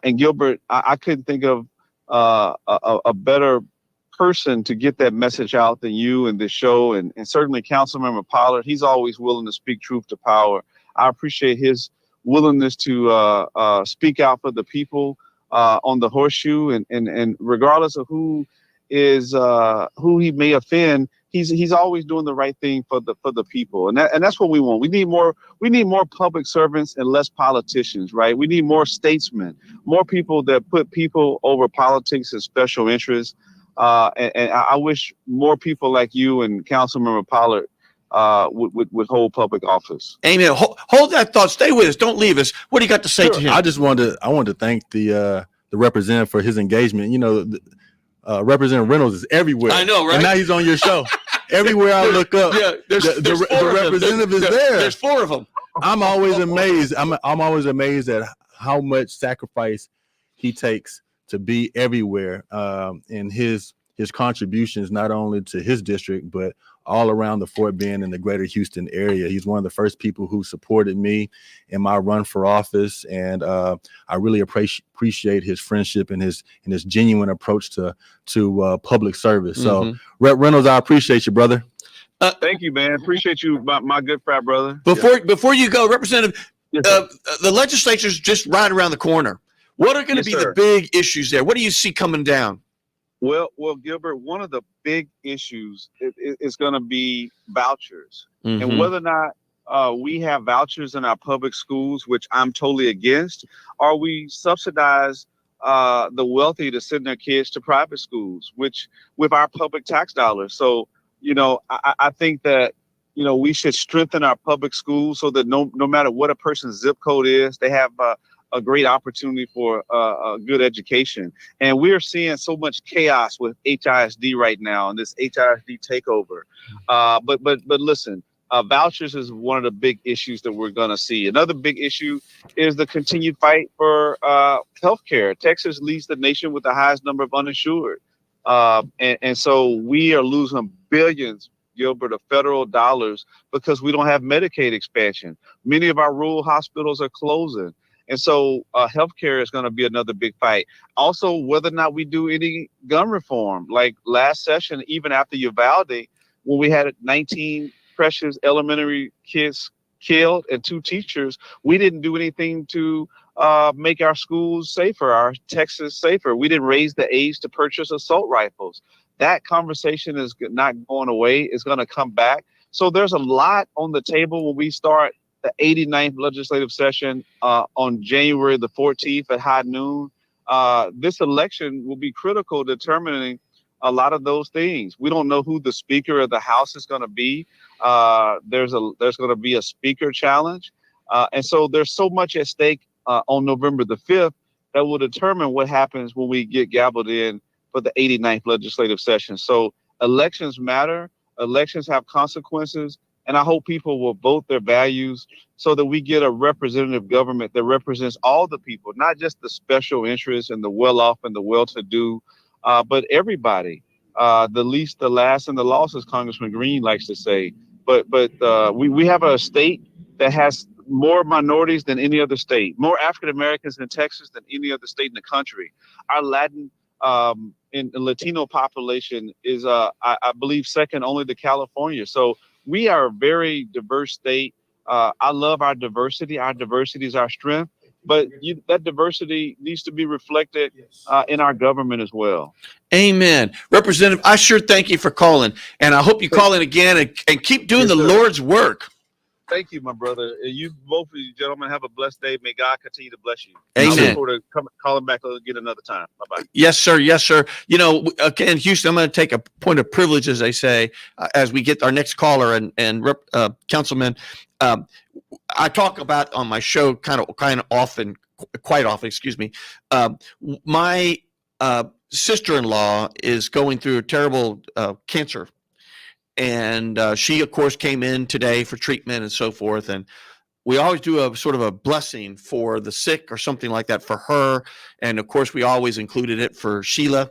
And Gilbert, I couldn't think of a better person to get that message out than you and this show, and certainly Councilmember Pollard. He's always willing to speak truth to power. I appreciate his willingness to speak out for the people on the horseshoe, and regardless of who he may offend, he's always doing the right thing for the people, and that's what we want. We need more public servants and less politicians, right? We need more statesmen, more people that put people over politics and special interests. And I wish more people like you and Councilmember Pollard would hold public office.
Amen. Hold that thought. Stay with us. Don't leave us. What do you got to say to him?
I wanted to thank the representative for his engagement. You know, Representative Reynolds is everywhere.
I know, right?
And now he's on your show. Everywhere I look up,
Yeah,
the representative is there.
There's 4 of them.
I'm always amazed. I'm always amazed at how much sacrifice he takes to be everywhere. And his contributions not only to his district but all around the Fort Bend and the greater Houston area. He's one of the first people who supported me in my run for office, and I really appreciate his friendship and his genuine approach to public service. So, Rep Reynolds, I appreciate you, brother.
Thank you, man. Appreciate you, my good frat brother.
Before you go, Representative,
Yes,
the legislature's just right around the corner. What are going to be the big issues there? What do you see coming down?
Well, Gilbert, one of the big issues is going to be vouchers, and whether or not we have vouchers in our public schools, which I'm totally against, or we subsidize the wealthy to send their kids to private schools, which with our public tax dollars. So, you know, I think that, you know, we should strengthen our public schools so that no matter what a person's zip code is, they have a great opportunity for a good education. And we're seeing so much chaos with HISD right now and this HISD takeover. But listen, vouchers is one of the big issues that we're going to see. Another big issue is the continued fight for healthcare. Texas leads the nation with the highest number of uninsured. And so we are losing billions, Gilbert, of federal dollars because we don't have Medicaid expansion. Many of our rural hospitals are closing. And so healthcare is going to be another big fight. Also, whether or not we do any gun reform, like last session, even after Uvalde, when we had 19 precious elementary kids killed and 2 teachers, we didn't do anything to make our schools safer, our Texas safer. We didn't raise the age to purchase assault rifles. That conversation is not going away. It's going to come back. So there's a lot on the table when we start the 89th legislative session on January the 14th at high noon. This election will be critical determining a lot of those things. We don't know who the Speaker of the House is going to be. There's going to be a speaker challenge. And so there's so much at stake on November the 5th that will determine what happens when we get gabbled in for the 89th legislative session. So elections matter. Elections have consequences. And I hope people will vote their values so that we get a representative government that represents all the people, not just the special interests and the well-off and the well-to-do, but everybody. The least, the last, and the lost, as Congressman Green likes to say. But we have a state that has more minorities than any other state, more African Americans in Texas than any other state in the country. Our Latin and Latino population is, I believe, second only to California. So we are a very diverse state. I love our diversity. Our diversity is our strength. But that diversity needs to be reflected in our government as well.
Amen. Representative, I sure thank you for calling. And I hope you call in again and keep doing the Lord's work.
Thank you, my brother. You both of you gentlemen have a blessed day. May God continue to bless you.
Amen.
I look forward to calling back again another time. Bye-bye.
Yes, sir. Yes, sir. You know, again, Houston, I'm going to take a point of privilege, as they say, as we get our next caller and Councilman. I talk about on my show kind of often, quite often, excuse me. My sister-in-law is going through a terrible cancer. And she, of course, came in today for treatment and so forth. And we always do a sort of a blessing for the sick or something like that for her. And of course, we always included it for Sheila.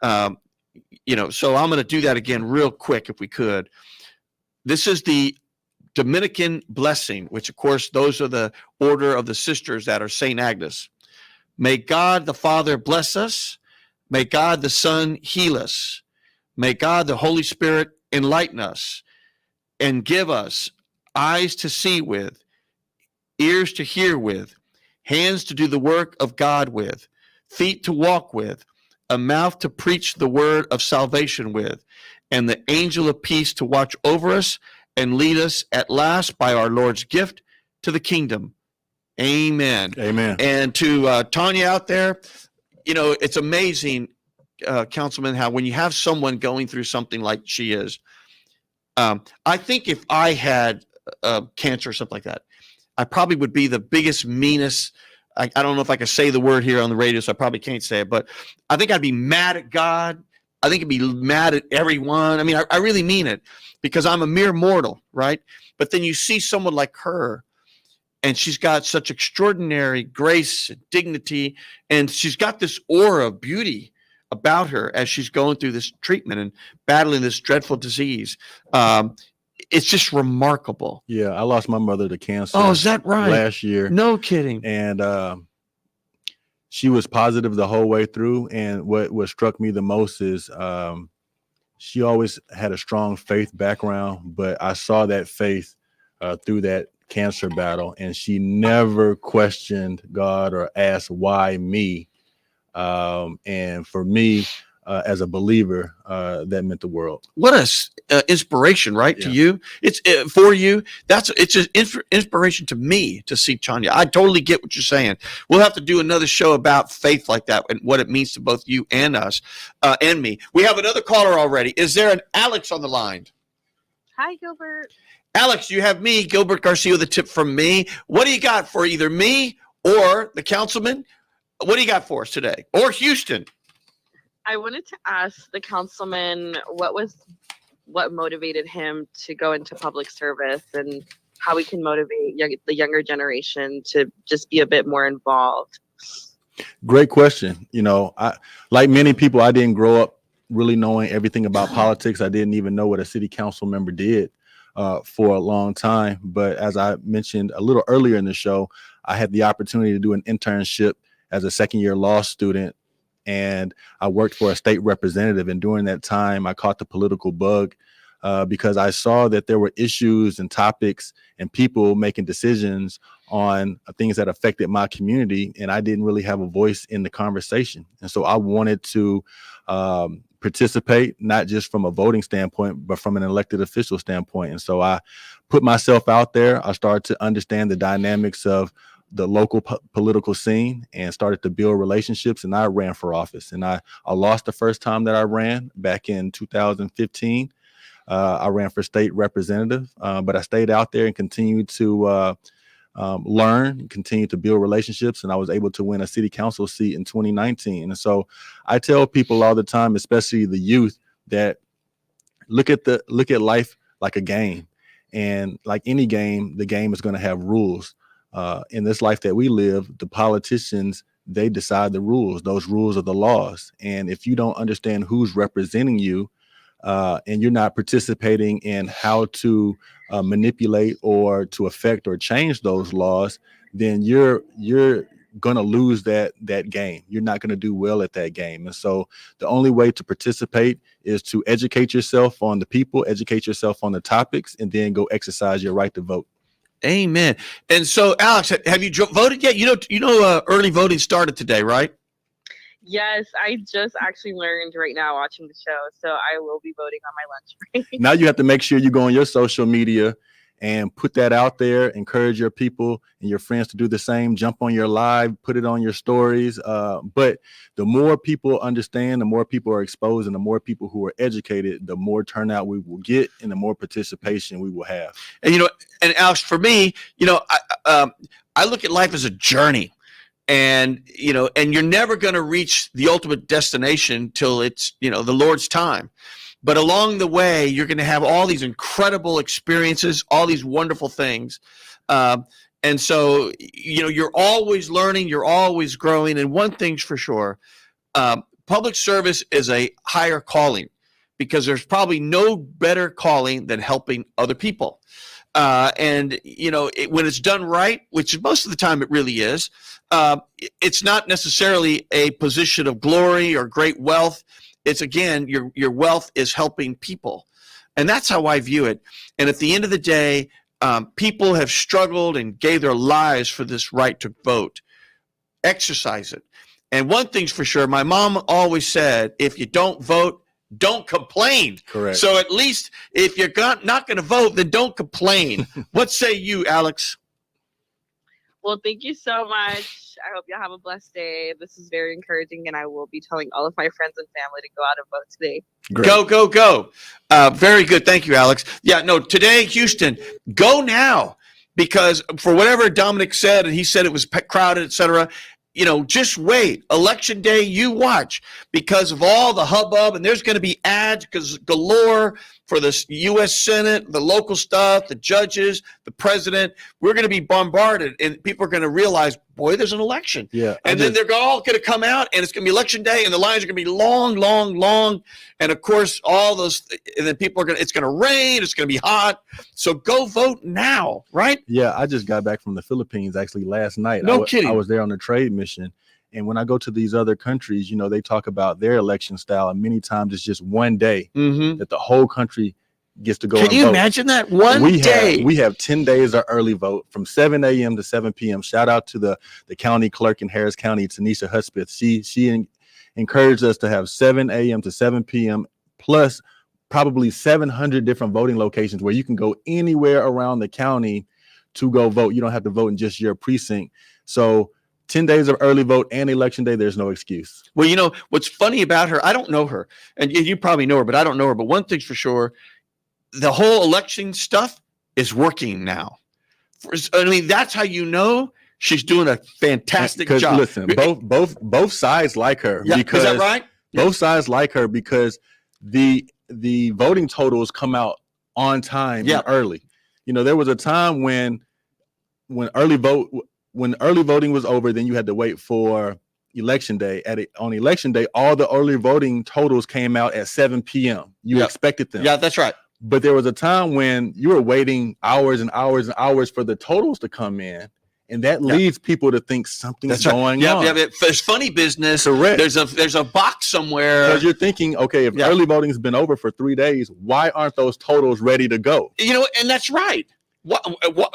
You know, so I'm going to do that again real quick if we could. This is the Dominican blessing, which of course, those are the order of the sisters that are St. Agnes. May God the Father bless us. May God the Son heal us. May God the Holy Spirit enlighten us and give us eyes to see with, ears to hear with, hands to do the work of God with, feet to walk with, a mouth to preach the word of salvation with, and the angel of peace to watch over us and lead us at last by our Lord's gift to the kingdom. Amen.
Amen.
And to Tanya out there, you know, it's amazing, Councilman, how when you have someone going through something like she is, I think if I had cancer or something like that, I probably would be the biggest, meanest. I don't know if I can say the word here on the radio, so I probably can't say it, but I think I'd be mad at God. I think I'd be mad at everyone. I mean, I really mean it, because I'm a mere mortal, right? But then you see someone like her, and she's got such extraordinary grace and dignity, and she's got this aura of beauty about her as she's going through this treatment and battling this dreadful disease. It's just remarkable.
Yeah, I lost my mother to cancer.
Oh, is that right?
Last year.
No kidding.
And she was positive the whole way through. And what struck me the most is she always had a strong faith background, but I saw that faith through that cancer battle, and she never questioned God or asked why me. And for me, as a believer, that meant the world.
What a inspiration, right?
Yeah.
To you, it's for you. It's an inspiration to me to see Tanya. I totally get what you're saying. We'll have to do another show about faith like that and what it means to both you and us, and me. We have another caller already. Is there an Alex on the line?
Hi, Gilbert.
Alex, you have me, Gilbert Garcia, with a tip from me. What do you got for either me or the councilman? What do you got for us today? Or Houston?
I wanted to ask the councilman what motivated him to go into public service, and how we can motivate the younger generation to just be a bit more involved.
Great question. You know, like many people, I didn't grow up really knowing everything about politics. I didn't even know what a city council member did for a long time. But as I mentioned a little earlier in the show, I had the opportunity to do an internship as a second-year law student, and I worked for a state representative. And during that time, I caught the political bug because I saw that there were issues and topics and people making decisions on things that affected my community, and I didn't really have a voice in the conversation. And so I wanted to participate, not just from a voting standpoint, but from an elected official standpoint. And so I put myself out there. I started to understand the dynamics of the local political scene and started to build relationships, and I ran for office. And I lost the first time that I ran back in 2015. I ran for state representative, but I stayed out there and continued to learn and continue to build relationships. And I was able to win a city council seat in 2019. And so I tell people all the time, especially the youth, that look at life like a game. And like any game, the game is going to have rules. In this life that we live, the politicians, they decide the rules. Those rules are the laws. And if you don't understand who's representing you, and you're not participating in how to manipulate or to affect or change those laws, then you're going to lose that game. You're not going to do well at that game. And so the only way to participate is to educate yourself on the people, educate yourself on the topics, and then go exercise your right to vote.
Amen. And so, Alex, have you voted yet? You know, early voting started today, right?
Yes, I just actually learned right now watching the show, so I will be voting on my lunch break.
Now you have to make sure you go on your social media and put that out there. Encourage your people and your friends to do the same. Jump on your live, put it on your stories. But the more people understand, the more people are exposed, and the more people who are educated, the more turnout we will get and the more participation we will have.
And, and Alex, for me, I look at life as a journey. And, and you're never going to reach the ultimate destination till it's, the Lord's time. But along the way, you're going to have all these incredible experiences, all these wonderful things. And so, you're always learning, you're always growing. And one thing's for sure, public service is a higher calling, because there's probably no better calling than helping other people. And, when it's done right, which most of the time it really is, it's not necessarily a position of glory or great wealth. It's, again, your wealth is helping people. And that's how I view it. And at the end of the day, people have struggled and gave their lives for this right to vote. Exercise it. And one thing's for sure, my mom always said, if you don't vote, don't complain.
Correct.
So at least if you're not going to vote, then don't complain. What say you, Alex?
Well, thank you so much. I hope y'all have a blessed day. This is very encouraging, and I will be telling all of my friends and family to go out and vote today.
Great.
Go, go, go. Very good. Thank you, Alex. Yeah, no, today, Houston, go now, because for whatever Dominic said, and he said it was crowded, et cetera, just wait. Election day, you watch, because of all the hubbub, and there's going to be ads because galore for the U.S. Senate, the local stuff, the judges, the president. We're going to be bombarded, and people are going to realize, boy, there's an election.
Yeah.
And then they're all going to come out, and it's going to be election day, and the lines are going to be long, long, long. And of course, all those, and then people are going to, it's going to rain, it's going to be hot. So go vote now, right?
Yeah, I just got back from the Philippines actually last night.
No kidding.
I was there on a trade mission. And when I go to these other countries, they talk about their election style. And many times it's just one day that the whole country gets to go and vote.
Can you imagine that? One day.
We have 10 days of early vote from 7 a.m. to 7 p.m. Shout out to the county clerk in Harris County, Tanisha Hudspeth. She encouraged us to have 7 a.m. to 7 p.m. plus probably 700 different voting locations where you can go anywhere around the county to go vote. You don't have to vote in just your precinct. So 10 days of early vote and election day, there's no excuse.
Well, what's funny about her, I don't know her, and you probably know her, but I don't know her. But one thing's for sure, the whole election stuff is working now. That's how she's doing a fantastic job.
Listen, both sides like her.
Yeah,
because
is that right?
Both sides like her because the voting totals come out on time and early. There was a time when early voting was over, then you had to wait for election day. On election day, all the early voting totals came out at 7 p.m. You expected them.
Yeah, that's right.
But there was a time when you were waiting hours and hours and hours for the totals to come in. And that leads people to think something's going on.
Yeah, there's funny business.
Correct.
There's a box somewhere.
Because you're thinking, okay, if early voting's been over for 3 days, why aren't those totals ready to go?
And that's right. Why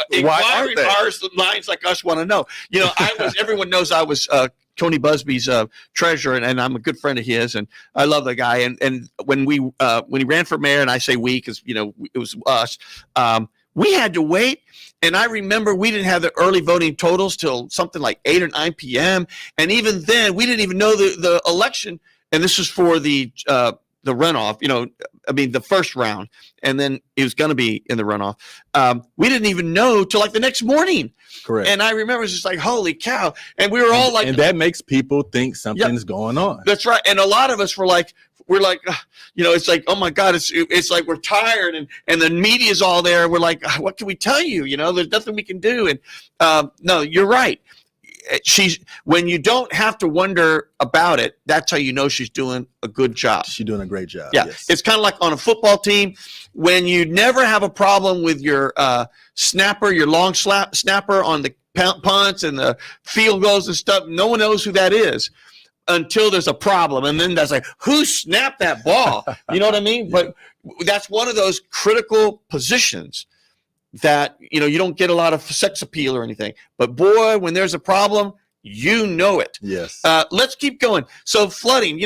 inquirers minds like us want to know. Everyone knows I was Tony Busby's treasurer, and I'm a good friend of his, and I love the guy. And when he ran for mayor, and I say we because it was us, we had to wait. And I remember we didn't have the early voting totals till something like 8 or 9 p.m. And even then, we didn't even know the election. And this was for the runoff, the first round. And then it was going to be in the runoff. We didn't even know till like the next morning.
Correct.
And I remember it's just like, holy cow. And we were all like.
And that makes people think something's going on.
That's right. And a lot of us we're like, it's like, oh my God, it's like we're tired and the media's all there. We're like, what can we tell you? There's nothing we can do. And no, you're right. When you don't have to wonder about it, that's how you know she's doing a good job.
She's doing a great job.
Yeah.
Yes.
It's kind of like on a football team when you never have a problem with your snapper, your long snapper on the punts and the field goals and stuff. No one knows who that is until there's a problem. And then that's like, who snapped that ball? You know what I mean? But that's one of those critical positions that, you don't get a lot of sex appeal or anything. But boy, when there's a problem, it.
Yes.
Let's keep going. So flooding,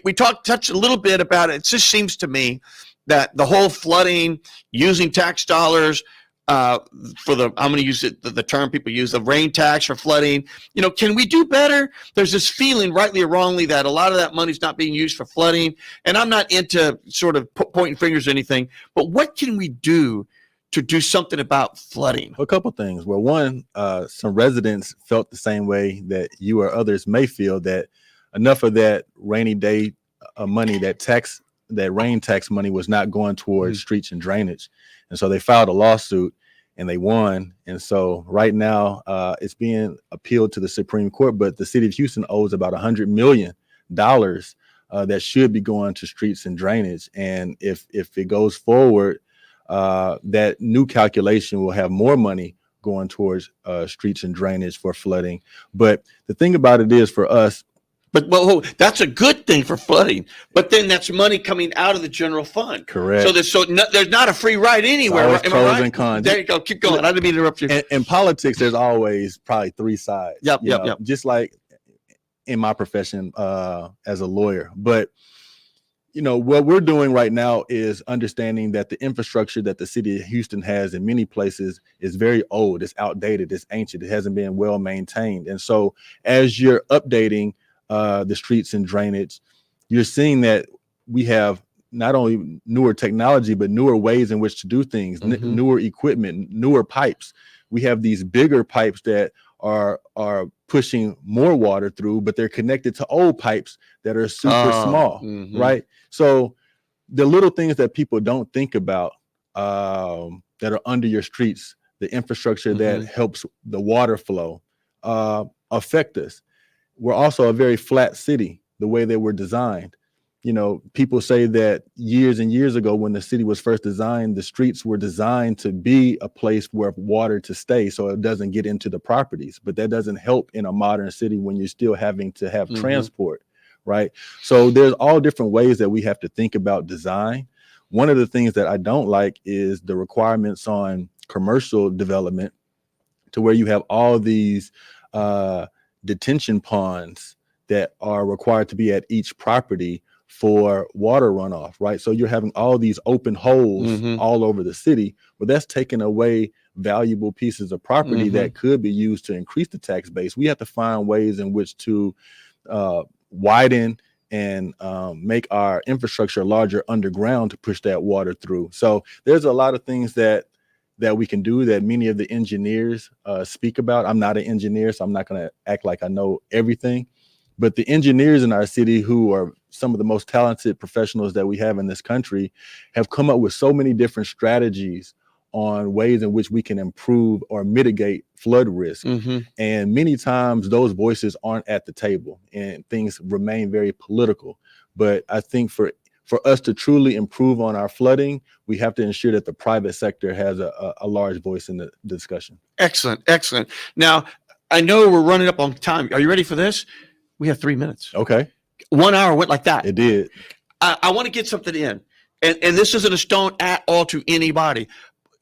we touched a little bit about it. It just seems to me that the whole flooding, using tax dollars, for the, I'm going to use it, the term people use, the rain tax for flooding. You know, can we do better? There's this feeling, rightly or wrongly, that a lot of that money's not being used for flooding. And I'm not into sort of pointing fingers or anything, but what can we do to do something about flooding?
A couple things. Well, one, some residents felt the same way that you or others may feel, that enough of that rainy day money, that rain tax money was not going towards streets and drainage. And so they filed a lawsuit and they won. And so right now it's being appealed to the Supreme Court, but the city of Houston owes about $100 million that should be going to streets and drainage. And if it goes forward, that new calculation will have more money going towards streets and drainage for flooding. But the thing about it is, for us,
Well, that's a good thing for flooding, but then that's money coming out of the general fund.
correct.
So there's not a free ride anywhere.
Always
Am I
pros
right?
and cons.
There you go. Keep going. I didn't mean to interrupt you.
In politics, there's always probably three sides.
Yep.
Just like in my profession as a lawyer. But what we're doing right now is understanding that the infrastructure that the city of Houston has in many places is very old, it's outdated, it's ancient, it hasn't been well maintained. And so as you're updating the streets and drainage, you're seeing that we have not only newer technology, but newer ways in which to do things, newer equipment, newer pipes. We have these bigger pipes that are pushing more water through, but they're connected to old pipes that are super small, right? So the little things that people don't think about that are under your streets, the infrastructure that helps the water flow, affect us. We're also a very flat city, the way that we're designed. People say that years and years ago, when the city was first designed, the streets were designed to be a place where water to stay so it doesn't get into the properties. But that doesn't help in a modern city when you're still having to have transport, right? So there's all different ways that we have to think about design. One of the things that I don't like is the requirements on commercial development, to where you have all these detention ponds that are required to be at each property for water runoff, right? So you're having all these open holes all over the city, but that's taking away valuable pieces of property that could be used to increase the tax base. We have to find ways in which to widen and make our infrastructure larger underground to push that water through. So there's a lot of things that we can do that many of the engineers speak about. I'm not an engineer, so I'm not going to act like I know everything. But the engineers in our city, who are some of the most talented professionals that we have in this country, have come up with so many different strategies on ways in which we can improve or mitigate flood risk. And many times those voices aren't at the table and things remain very political. But I think for us to truly improve on our flooding, we have to ensure that the private sector has a large voice in the discussion.
Excellent. Now, I know we're running up on time. Are you ready for this? We have 3 minutes.
Okay.
1 hour went like that.
It did.
I want to get something in. And this isn't a stone at all to anybody.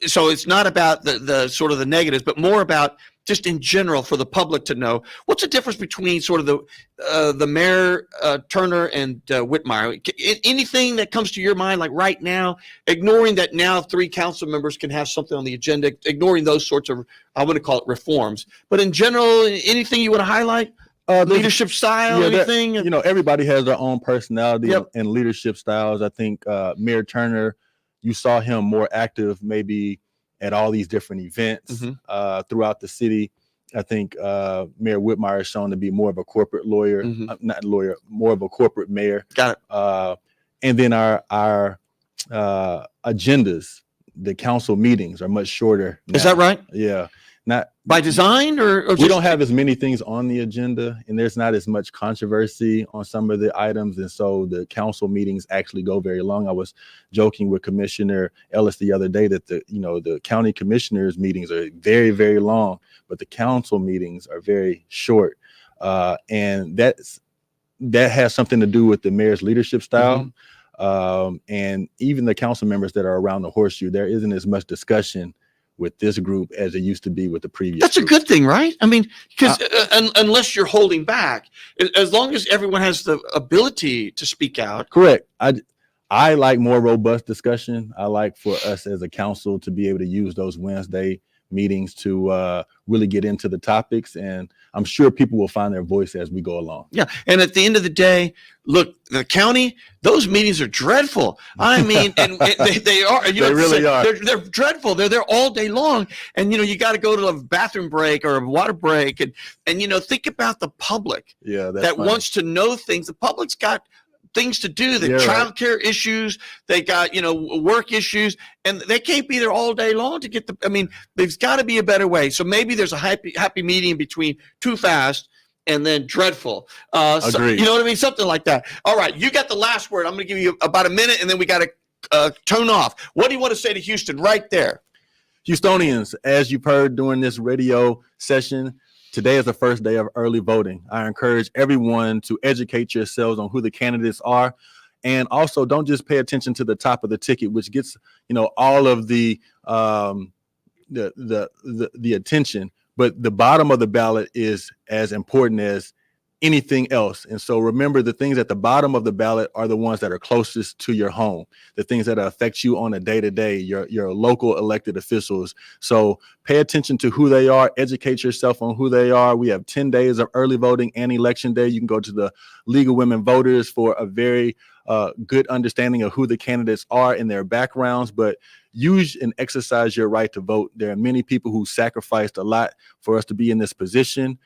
So it's not about the sort of the negatives, but more about just in general for the public to know. What's the difference between sort of the mayor, Turner, and Whitmire? Anything that comes to your mind, like right now, ignoring that now 3 council members can have something on the agenda, ignoring those sorts of, I want to call it reforms. But in general, anything you want to highlight? Leadership style, anything?
Everybody has their own personality and leadership styles. I think Mayor Turner, you saw him more active maybe at all these different events throughout the city. I think Mayor Whitmire has shown to be more of a corporate lawyer, not lawyer, more of a corporate mayor.
Got it.
And then our agendas, the council meetings are much shorter now.
Is that right?
Yeah. Not
by design or
we don't have as many things on the agenda, and there's not as much controversy on some of the items, and so the council meetings actually go very long. I was joking with Commissioner Ellis the other day that the county commissioners meetings are very, very long, but the council meetings are very short, and that has something to do with the mayor's leadership style. And even the council members that are around the horseshoe, there isn't as much discussion with this group as it used to be with the previous.
That's
group.
A good thing, right? I mean, because unless you're holding back, as long as everyone has the ability to speak out.
Correct. I like more robust discussion. I like for us as a council to be able to use those Wednesday meetings to really get into the topics. And I'm sure people will find their voice as we go along.
Yeah. And at the end of the day, look, the county, those meetings are dreadful. I mean, and they are. You
They really are.
They're dreadful. They're there all day long. And, you got to go to a bathroom break or a water break. And think about the public that wants to know things. The public's got things to do, the child care issues, they got, work issues, and they can't be there all day long to get there's got to be a better way. So maybe there's a happy medium between too fast and then dreadful.
Agreed.
You know what I mean? Something like that. All right. You got the last word. I'm going to give you about a minute and then we got to tone off. What do you want to say to Houston right there?
Houstonians, as you've heard during this radio session, today is the first day of early voting. I encourage everyone to educate yourselves on who the candidates are. And also don't just pay attention to the top of the ticket, which gets, all of the attention, but the bottom of the ballot is as important as anything else. And so remember, the things at the bottom of the ballot are the ones that are closest to your home, the things that affect you on a day-to-day, your local elected officials. So pay attention to who they are, educate yourself on who they are. We have 10 days of early voting and election day. You can go to the League of Women Voters for a very good understanding of who the candidates are and their backgrounds, but use and exercise your right to vote. There are many people who sacrificed a lot for us to be in this position.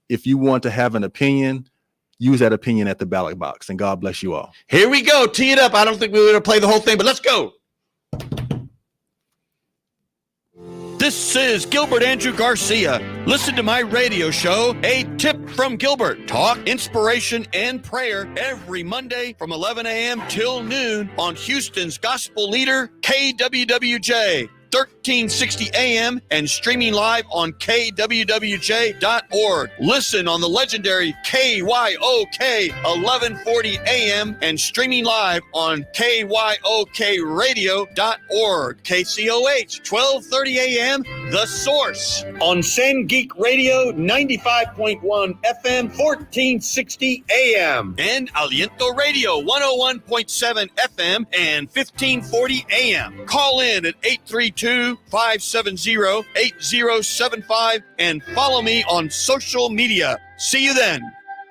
If you want to have an opinion, use that opinion at the ballot box, and God bless you all.
Here we go. Tee it up. I don't think we're going to play the whole thing, but let's go. This is Gilbert Andrew Garcia. Listen to my radio show, A Tip from Gilbert. Talk, inspiration, and prayer every Monday from 11 a.m. till noon on Houston's gospel leader, KWWJ. 1360 AM and streaming live on kwwj.org. Listen on the legendary KYOK 1140 AM and streaming live on kyokradio.org. KCOH 1230 AM, The Source on San Geek Radio 95.1 FM 1460 AM and Aliento Radio 101.7 FM and 1540 AM. Call in at 832-570-8075 and follow me on social media. See you then.